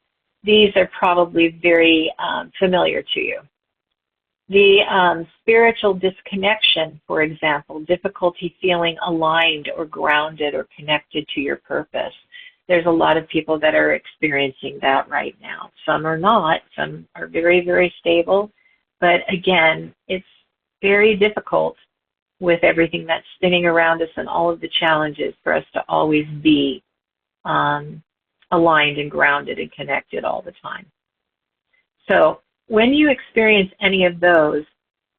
These are probably very familiar to you. The spiritual disconnection, for example, difficulty feeling aligned or grounded or connected to your purpose. There's a lot of people that are experiencing that right now. Some are not. Some are very, very stable. But again, it's very difficult with everything that's spinning around us and all of the challenges for us to always be aligned and grounded and connected all the time. So when you experience any of those,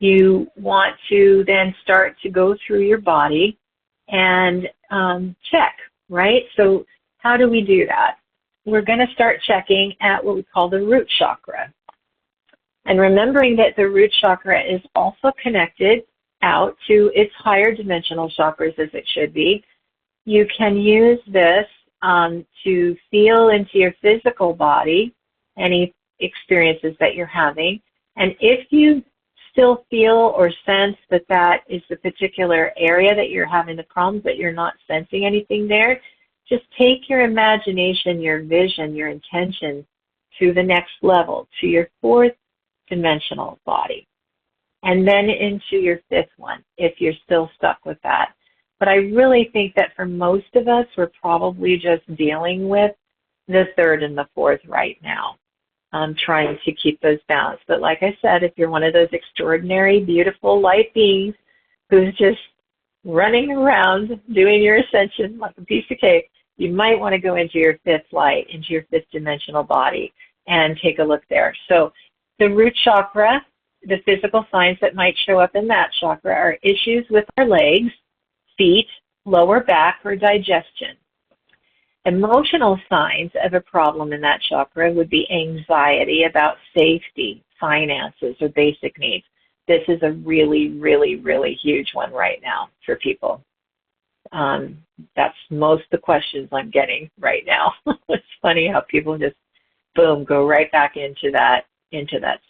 you want to then start to go through your body and check, right? So how do we do that? We're going to start checking at what we call the root chakra. And remembering that the root chakra is also connected out to its higher dimensional chakras as it should be, you can use this to feel into your physical body any experiences that you're having. And if you still feel or sense that that is the particular area that you're having the problems, but you're not sensing anything there, just take your imagination, your vision, your intention to the next level, to your fourth dimensional body, and then into your fifth one if you're still stuck with that. But I really think that for most of us, we're probably just dealing with the third and the fourth right now, trying to keep those balanced. But like I said, if you're one of those extraordinary, beautiful light beings who's just running around doing your ascension like a piece of cake, you might want to go into your fifth light, into your fifth dimensional body, and take a look there. So the root chakra, the physical signs that might show up in that chakra are issues with our legs, feet, lower back, or digestion. Emotional signs of a problem in that chakra would be anxiety about safety, finances, or basic needs. This is a really, really, really huge one right now for people. That's most of the questions I'm getting right now. It's funny how people just, boom, go right back into that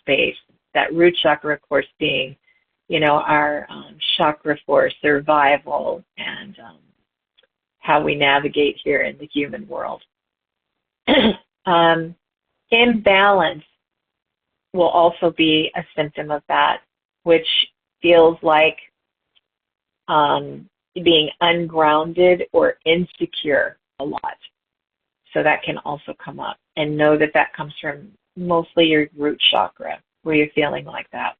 space. That root chakra, of course, being, our chakra for survival and how we navigate here in the human world. Imbalance will also be a symptom of that, which feels like being ungrounded or insecure a lot. So that can also come up. And know that that comes from mostly your root chakra, where you're feeling like that.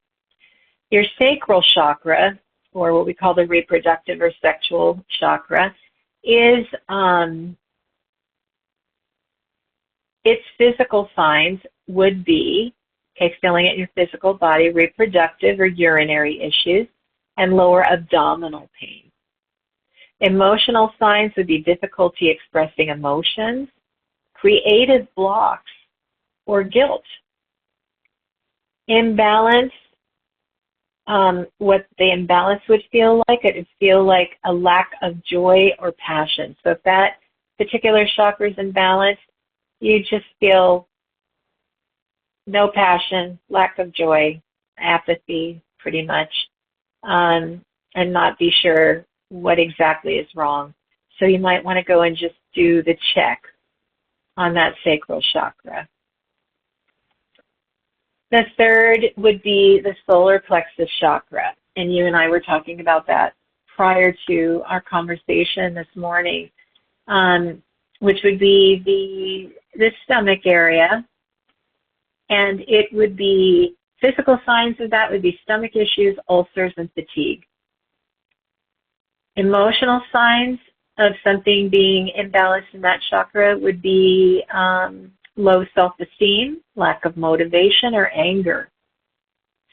Your sacral chakra, or what we call the reproductive or sexual chakra, is its physical signs would be, feeling it in your physical body, reproductive or urinary issues, and lower abdominal pain. Emotional signs would be difficulty expressing emotions, creative blocks, or guilt. Imbalance, what the imbalance would feel like, it would feel like a lack of joy or passion. So if that particular chakra is imbalanced, you just feel no passion, lack of joy, apathy, pretty much, and not be sure what exactly is wrong. So you might want to go and just do the check on that sacral chakra. The third would be the solar plexus chakra, and you and I were talking about that prior to our conversation this morning, which would be the stomach area, and it would be physical signs of that would be stomach issues, ulcers, and fatigue. Emotional signs of something being imbalanced in that chakra would be low self-esteem, lack of motivation, or anger.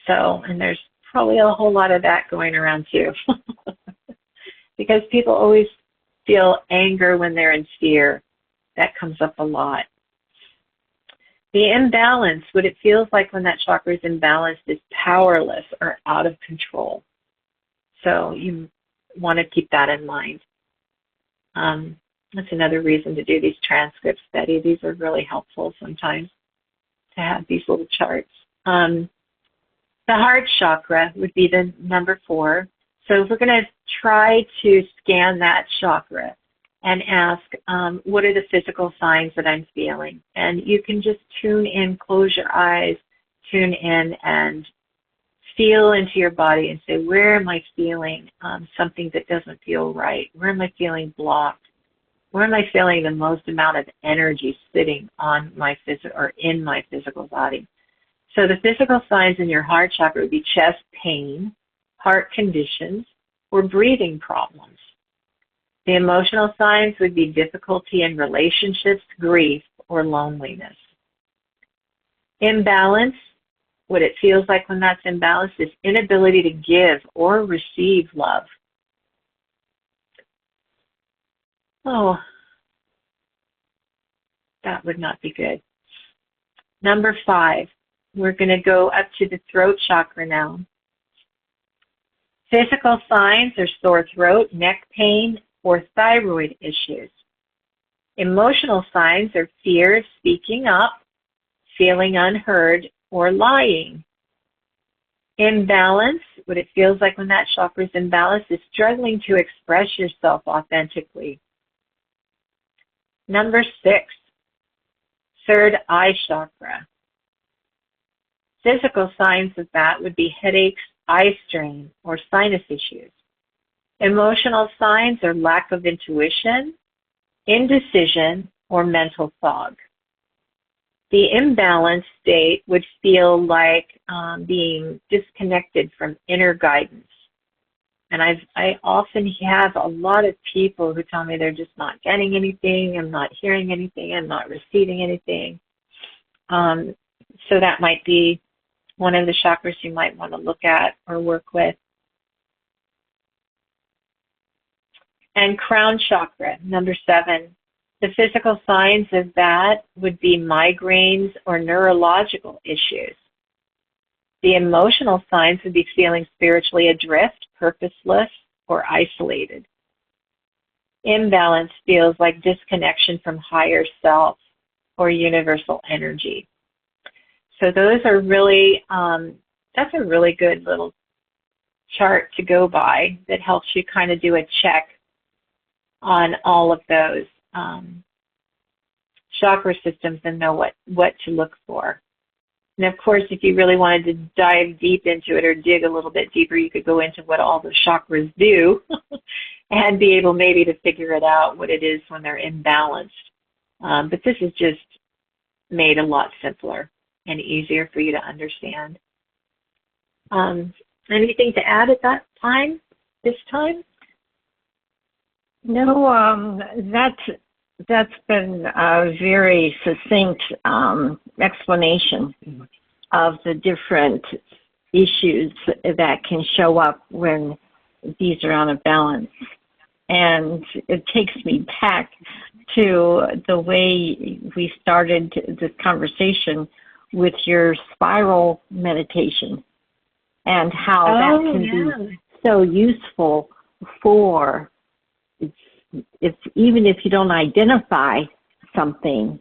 So, and there's probably a whole lot of that going around too. Because people always feel anger when they're in fear. That comes up a lot. The imbalance, what it feels like when that chakra is imbalanced, is powerless or out of control. So you want to keep that in mind. That's another reason to do these transcripts, Betty. These are really helpful sometimes to have these little charts. The heart chakra would be the number 4. So if we're going to try to scan that chakra and ask, what are the physical signs that I'm feeling? And you can just tune in, close your eyes, tune in and feel into your body and say, where am I feeling something that doesn't feel right? Where am I feeling blocked? Where am I feeling the most amount of energy sitting on my physical or in my physical body? So the physical signs in your heart chakra would be chest pain, heart conditions, or breathing problems. The emotional signs would be difficulty in relationships, grief, or loneliness. Imbalance, what it feels like when that's imbalanced is inability to give or receive love. Oh, that would not be good. Number 5, we're going to go up to the throat chakra now. Physical signs are sore throat, neck pain, or thyroid issues. Emotional signs are fear, speaking up, feeling unheard, or lying. Imbalance, what it feels like when that chakra is imbalanced, is struggling to express yourself authentically. Number 6, third eye chakra. Physical signs of that would be headaches, eye strain, or sinus issues. Emotional signs are lack of intuition, indecision, or mental fog. The imbalanced state would feel like being disconnected from inner guidance. And I often have a lot of people who tell me they're just not getting anything, I'm not hearing anything, I'm not receiving anything. So that might be one of the chakras you might want to look at or work with. And crown chakra, number 7. The physical signs of that would be migraines or neurological issues. The emotional signs would be feeling spiritually adrift, purposeless, or isolated. Imbalance feels like disconnection from higher self or universal energy. So those are really, that's a really good little chart to go by that helps you kind of do a check on all of those chakra systems and know what to look for. And of course, if you really wanted to dive deep into it or dig a little bit deeper, you could go into what all the chakras do and be able maybe to figure it out what it is when they're imbalanced. But this is just made a lot simpler and easier for you to understand. Anything to add at this time? No, that's been a very succinct explanation of the different issues that can show up when these are out of balance. And it takes me back to the way we started this conversation with your spiral meditation and how that can be so useful for even if you don't identify something,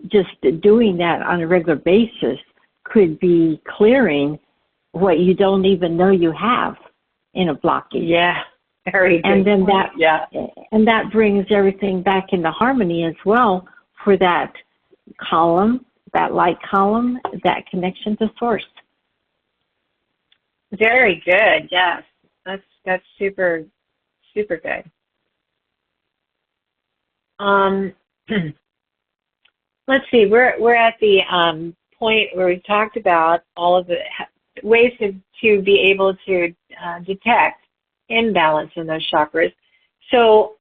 just doing that on a regular basis could be clearing what you don't even know you have in a blockage. Yeah, very good. And then that brings everything back into harmony as well for that column, that light column, that connection to source. Very good. Yes, that's super, super good. Let's see. We're at the point where we talked about all of the ways to be able to detect imbalance in those chakras. So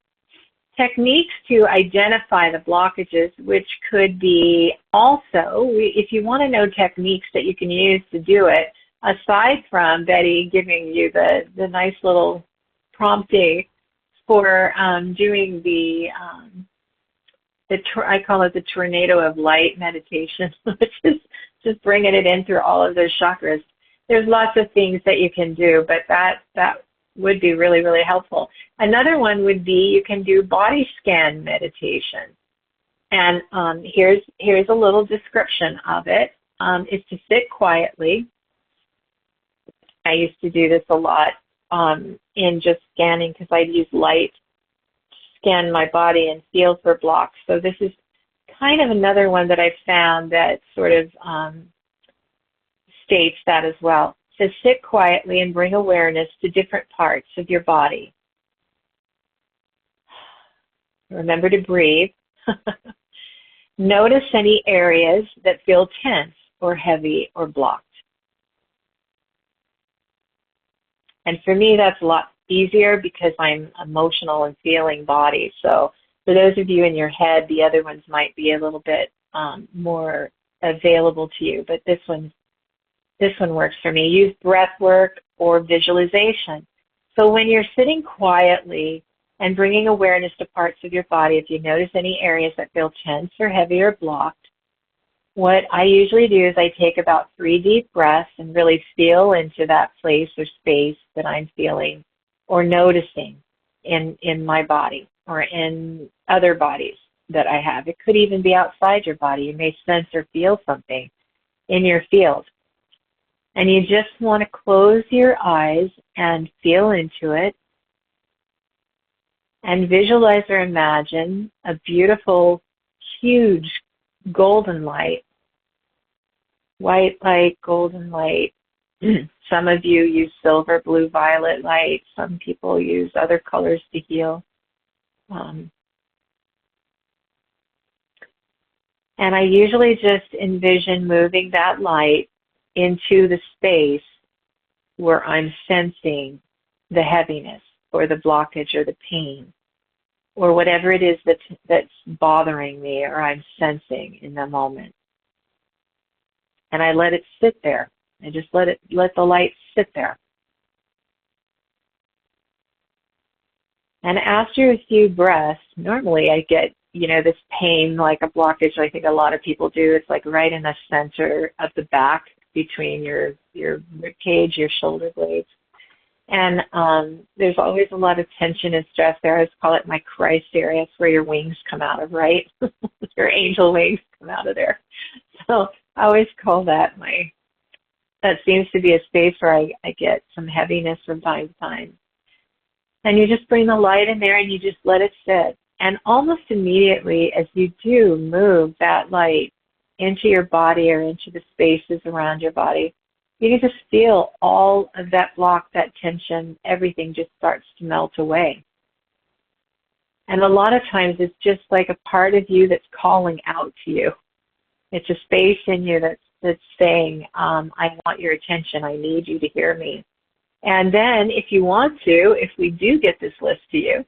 techniques to identify the blockages, which could be also, if you want to know techniques that you can use to do it, aside from Betty giving you the nice little prompting for doing I call it the tornado of light meditation, which is just bringing it in through all of those chakras. There's lots of things that you can do, but that would be really, really helpful. Another one would be you can do body scan meditation. And here's a little description of it. Is to sit quietly. I used to do this a lot in just scanning because I'd use light to scan my body and feel for blocks. So this is kind of another one that I've found that sort of states that as well. So sit quietly and bring awareness to different parts of your body. Remember to breathe. Notice any areas that feel tense or heavy or blocked. And for me, that's a lot easier because I'm emotional and feeling body. So for those of you in your head, the other ones might be a little bit more available to you. But this one works for me. Use breath work or visualization. So when you're sitting quietly and bringing awareness to parts of your body, if you notice any areas that feel tense or heavy or blocked, what I usually do is I take about 3 deep breaths and really feel into that place or space that I'm feeling or noticing in my body or in other bodies that I have. It could even be outside your body. You may sense or feel something in your field. And you just want to close your eyes and feel into it and visualize or imagine a beautiful, huge golden light, white light, golden light. Some of you use silver, blue, violet light. Some people use other colors to heal. And I usually just envision moving that light into the space where I'm sensing the heaviness or the blockage or the pain or whatever it is that's bothering me or I'm sensing in the moment. And I let it sit there. I just let the light sit there. And after a few breaths, normally I get, this pain like a blockage. I think a lot of people do. It's like right in the center of the back between your rib cage, your shoulder blades. And there's always a lot of tension and stress there. I always call it my Christ area. It's where your wings come out of, right? Your angel wings come out of there. So I always call that that seems to be a space where I get some heaviness from time to time. And you just bring the light in there and you just let it sit. And almost immediately as you do move that light into your body or into the spaces around your body, you can just feel all of that block, that tension, everything just starts to melt away. And a lot of times it's just like a part of you that's calling out to you. It's a space in you that's saying, I want your attention. I need you to hear me. And then if you want to, if we do get this list to you,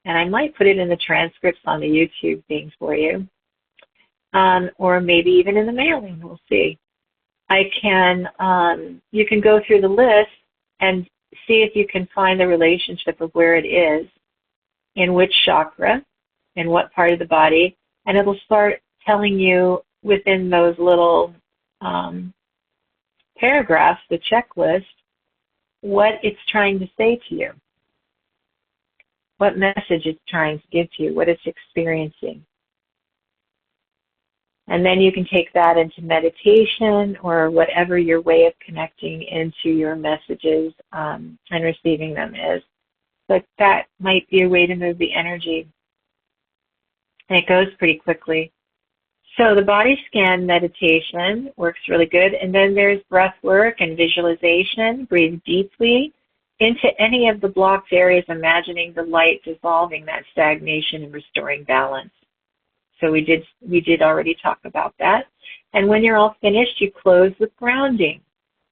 and I might put it in the transcripts on the YouTube thing for you, or maybe even in the mailing, we'll see. You can go through the list and see if you can find the relationship of where it is, in which chakra, in what part of the body, and it'll start telling you within those little paragraphs, the checklist, what it's trying to say to you, what message it's trying to give to you, what it's experiencing. And then you can take that into meditation or whatever your way of connecting into your messages and receiving them is. But that might be a way to move the energy. And it goes pretty quickly. So the body scan meditation works really good. And then there's breath work and visualization. Breathe deeply into any of the blocked areas, imagining the light dissolving that stagnation and restoring balance. So we did already talk about that. And when you're all finished, you close with grounding,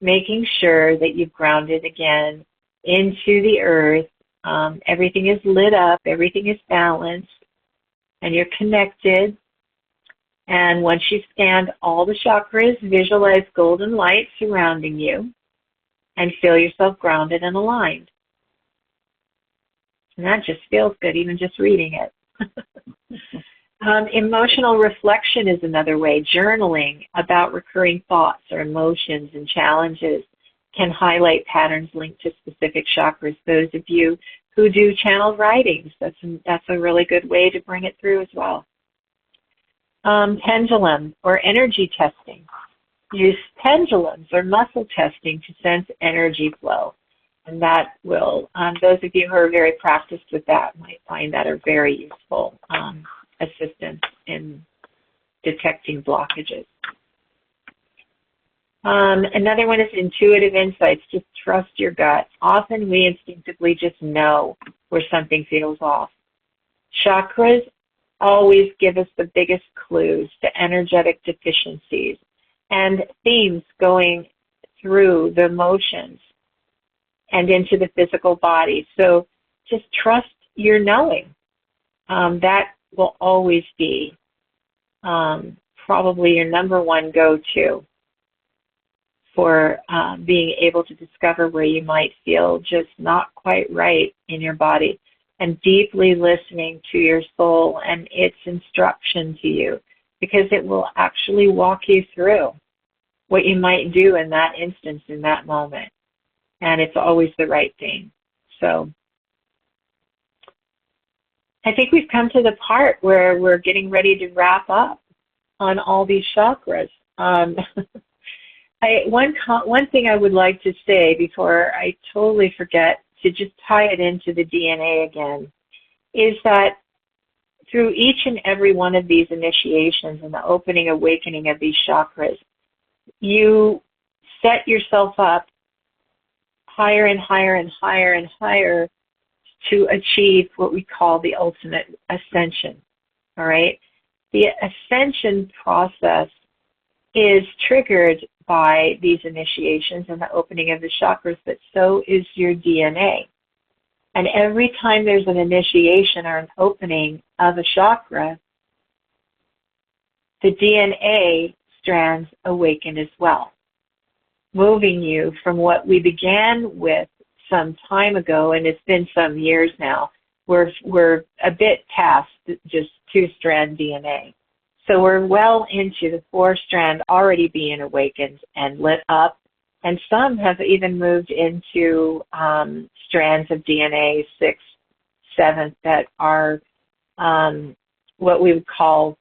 making sure that you've grounded again into the earth Everything is lit up, everything is balanced, and you're connected. And once you've scanned all the chakras, visualize golden light surrounding you and feel yourself grounded and aligned. And that just feels good, even just reading it. Emotional reflection is another way. Journaling about recurring thoughts or emotions and challenges can highlight patterns linked to specific chakras. Those of you who do channeled writings, that's a really good way to bring it through as well. Pendulum or energy testing. Use pendulums or muscle testing to sense energy flow. And that will, those of you who are very practiced with that might find that a very useful assistance in detecting blockages. Another one is intuitive insights. Just trust your gut. Often we instinctively just know where something feels off. Chakras always give us the biggest clues to energetic deficiencies and themes going through the emotions and into the physical body. So just trust your knowing. That will always be probably your number one go-to for being able to discover where you might feel just not quite right in your body, and deeply listening to your soul and its instruction to you, because it will actually walk you through what you might do in that instance, in that moment. And it's always the right thing. So I think we've come to the part where we're getting ready to wrap up on all these chakras. One thing I would like to say before I totally forget, to just tie it into the DNA again, is that through each and every one of these initiations and the opening, awakening of these chakras, you set yourself up higher and higher and higher and higher to achieve what we call the ultimate ascension, all right? The ascension process is triggered by these initiations and the opening of the chakras, but so is your DNA. And every time there's an initiation or an opening of a chakra, the DNA strands awaken as well, moving you from what we began with some time ago, and it's been some years now. We're a bit past just two-strand DNA. So we're well into the four-strand already being awakened and lit up, and some have even moved into strands of DNA, 6th, 7th, that are what we would call,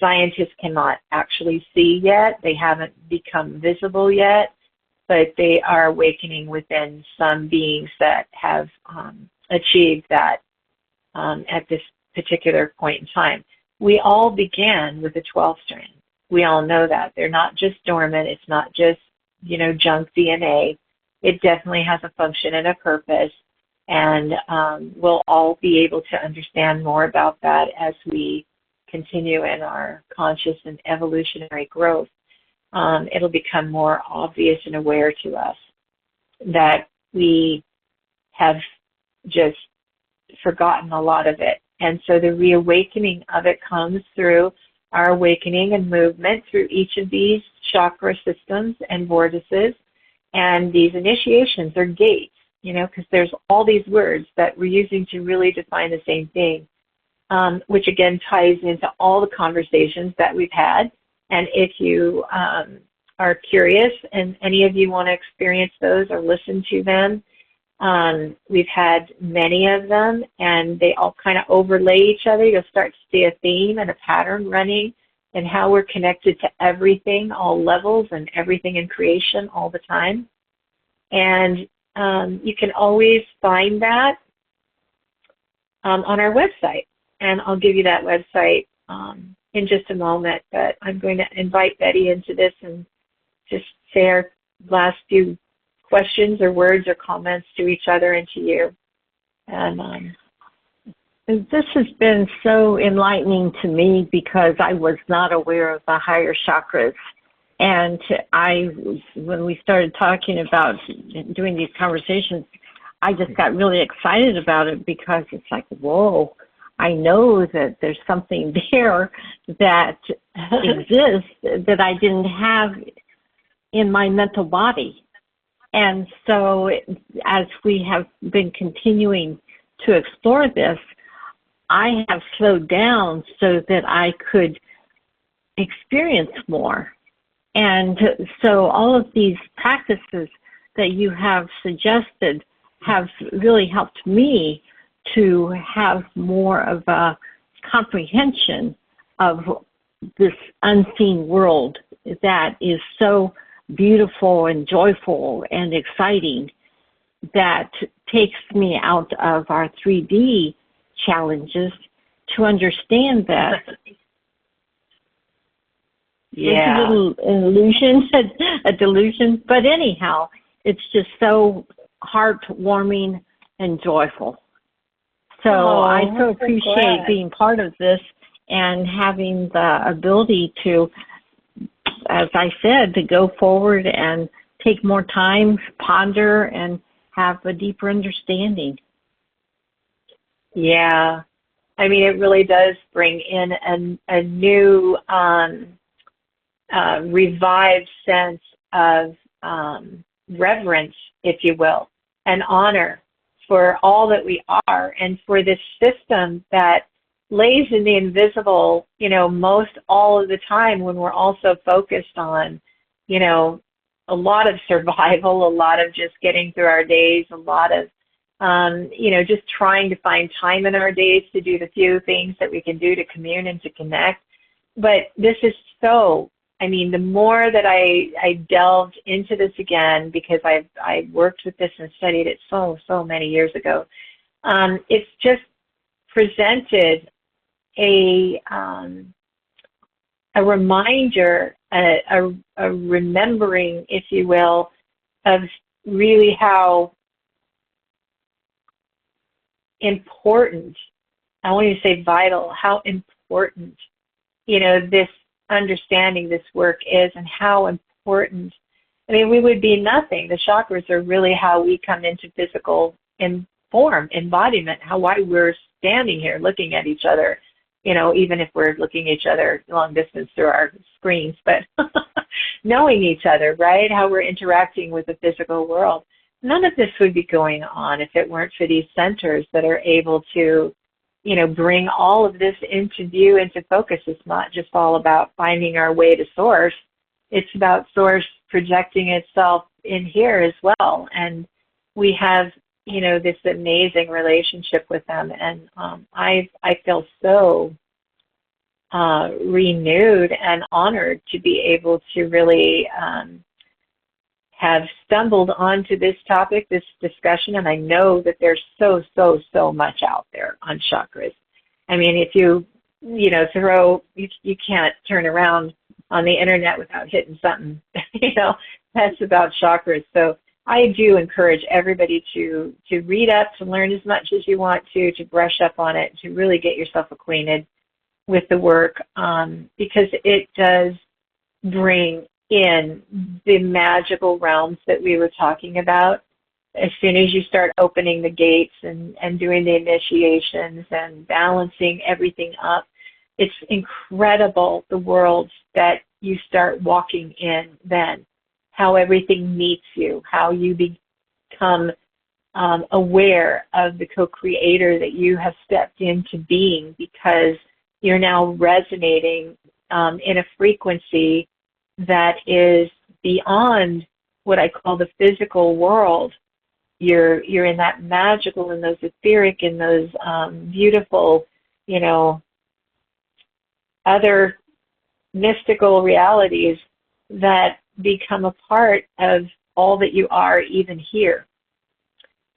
scientists cannot actually see yet. They haven't become visible yet, but they are awakening within some beings that have achieved that at this particular point in time. We all began with a 12 strand. We all know that. They're not just dormant. It's not just, junk DNA. It definitely has a function and a purpose, and we'll all be able to understand more about that as we continue in our conscious and evolutionary growth. It'll become more obvious and aware to us that we have just forgotten a lot of it. And so the reawakening of it comes through our awakening and movement through each of these chakra systems and vortices. And these initiations are gates, because there's all these words that we're using to really define the same thing, which again ties into all the conversations that we've had. And if you are curious and any of you want to experience those or listen to them, we've had many of them, and they all kind of overlay each other. You'll start to see a theme and a pattern running and how we're connected to everything, all levels, and everything in creation all the time. And you can always find that on our website. And I'll give you that website in just a moment. But I'm going to invite Betty into this and just say our last few questions or words or comments to each other and to you. And this has been so enlightening to me because I was not aware of the higher chakras. And when we started talking about doing these conversations, I just got really excited about it because it's like, whoa, I know that there's something there that exists that I didn't have in my mental body. And so as we have been continuing to explore this, I have slowed down so that I could experience more. And so all of these practices that you have suggested have really helped me to have more of a comprehension of this unseen world that is so beautiful and joyful and exciting, that takes me out of our 3D challenges to understand that it's a little illusion, a delusion. But anyhow, it's just so heartwarming and joyful. So I so appreciate being part of this and having the ability to, as I said, to go forward and take more time, ponder, and have a deeper understanding. Yeah. I mean, it really does bring in a new revived sense of reverence, if you will, and honor for all that we are and for this system that lays in the invisible, most all of the time, when we're also focused on, a lot of survival, a lot of just getting through our days, a lot of, just trying to find time in our days to do the few things that we can do to commune and to connect. But this is the more that I delved into this again, because I worked with this and studied it so many years ago, it's just presented a reminder, a remembering, if you will, of really how important, I want to say vital, how important, this understanding this work is, and how important. We would be nothing. The chakras are really how we come into physical form, embodiment, why we're standing here looking at each other, even if we're looking at each other long distance through our screens, but knowing each other, right? How we're interacting with the physical world. None of this would be going on if it weren't for these centers that are able to bring all of this into view, into focus. It's not just all about finding our way to source. It's about source projecting itself in here as well. And we have, this amazing relationship with them. And I feel so renewed and honored to be able to really have stumbled onto this topic, this discussion, and I know that there's so much out there on chakras. If you you can't turn around on the internet without hitting something, that's about chakras. So I do encourage everybody to read up, to learn as much as you want to brush up on it, to really get yourself acquainted with the work, because it does bring in the magical realms that we were talking about. As soon as you start opening the gates and doing the initiations and balancing everything up, it's incredible the worlds that you start walking in then, how everything meets you, how you become aware of the co-creator that you have stepped into being, because you're now resonating in a frequency that is beyond what I call the physical world. You're in that magical and those etheric and those beautiful, other mystical realities that become a part of all that you are even here.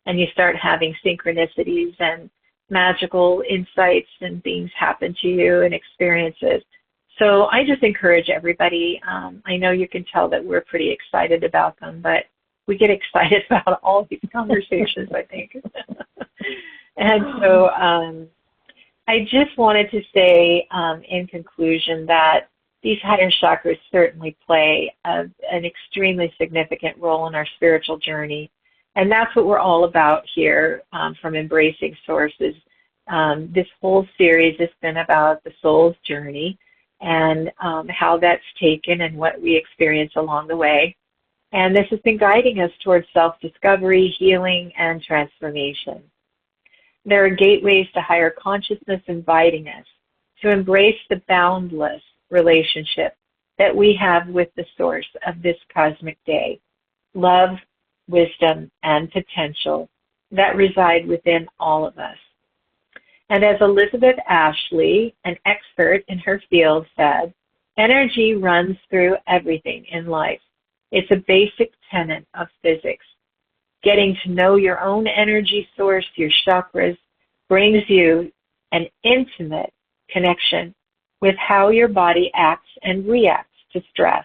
And you start having synchronicities and magical insights and things happen to you and experiences. So I just encourage everybody. I know you can tell that we're pretty excited about them, but we get excited about all these conversations, I think. And so I just wanted to say in conclusion that these higher chakras certainly play an extremely significant role in our spiritual journey. And that's what we're all about here from Embracing Sources. This whole series has been about the soul's journey and how that's taken and what we experience along the way. And this has been guiding us towards self-discovery, healing, and transformation. There are gateways to higher consciousness inviting us to embrace the boundless relationship that we have with the source of this cosmic day, love, wisdom, and potential that reside within all of us. And as Elizabeth Ashley, an expert in her field, said, energy runs through everything in life. It's a basic tenet of physics. Getting to know your own energy source, your chakras, brings you an intimate connection with how your body acts and reacts to stress,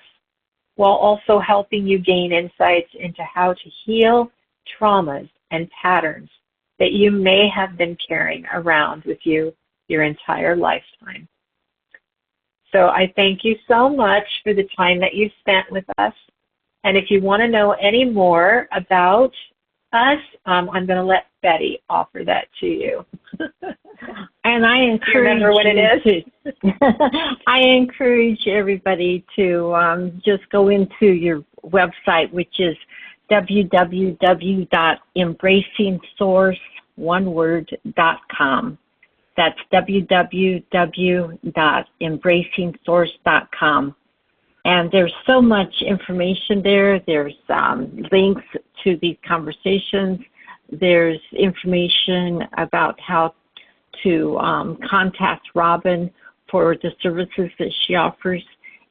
while also helping you gain insights into how to heal traumas and patterns that you may have been carrying around with you your entire lifetime. So I thank you so much for the time that you spent with us. And if you want to know any more about us, I'm going to let Betty offer that to you. And I encourage you remember what it is? I encourage everybody to just go into your website, which is www.embracingsource.com. That's www.embracingsource.com. And there's so much information there. There's links to these conversations. There's information about how to contact Robin for the services that she offers.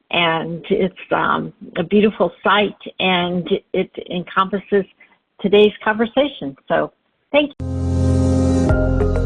And it's a beautiful site, and it encompasses today's conversation. So thank you.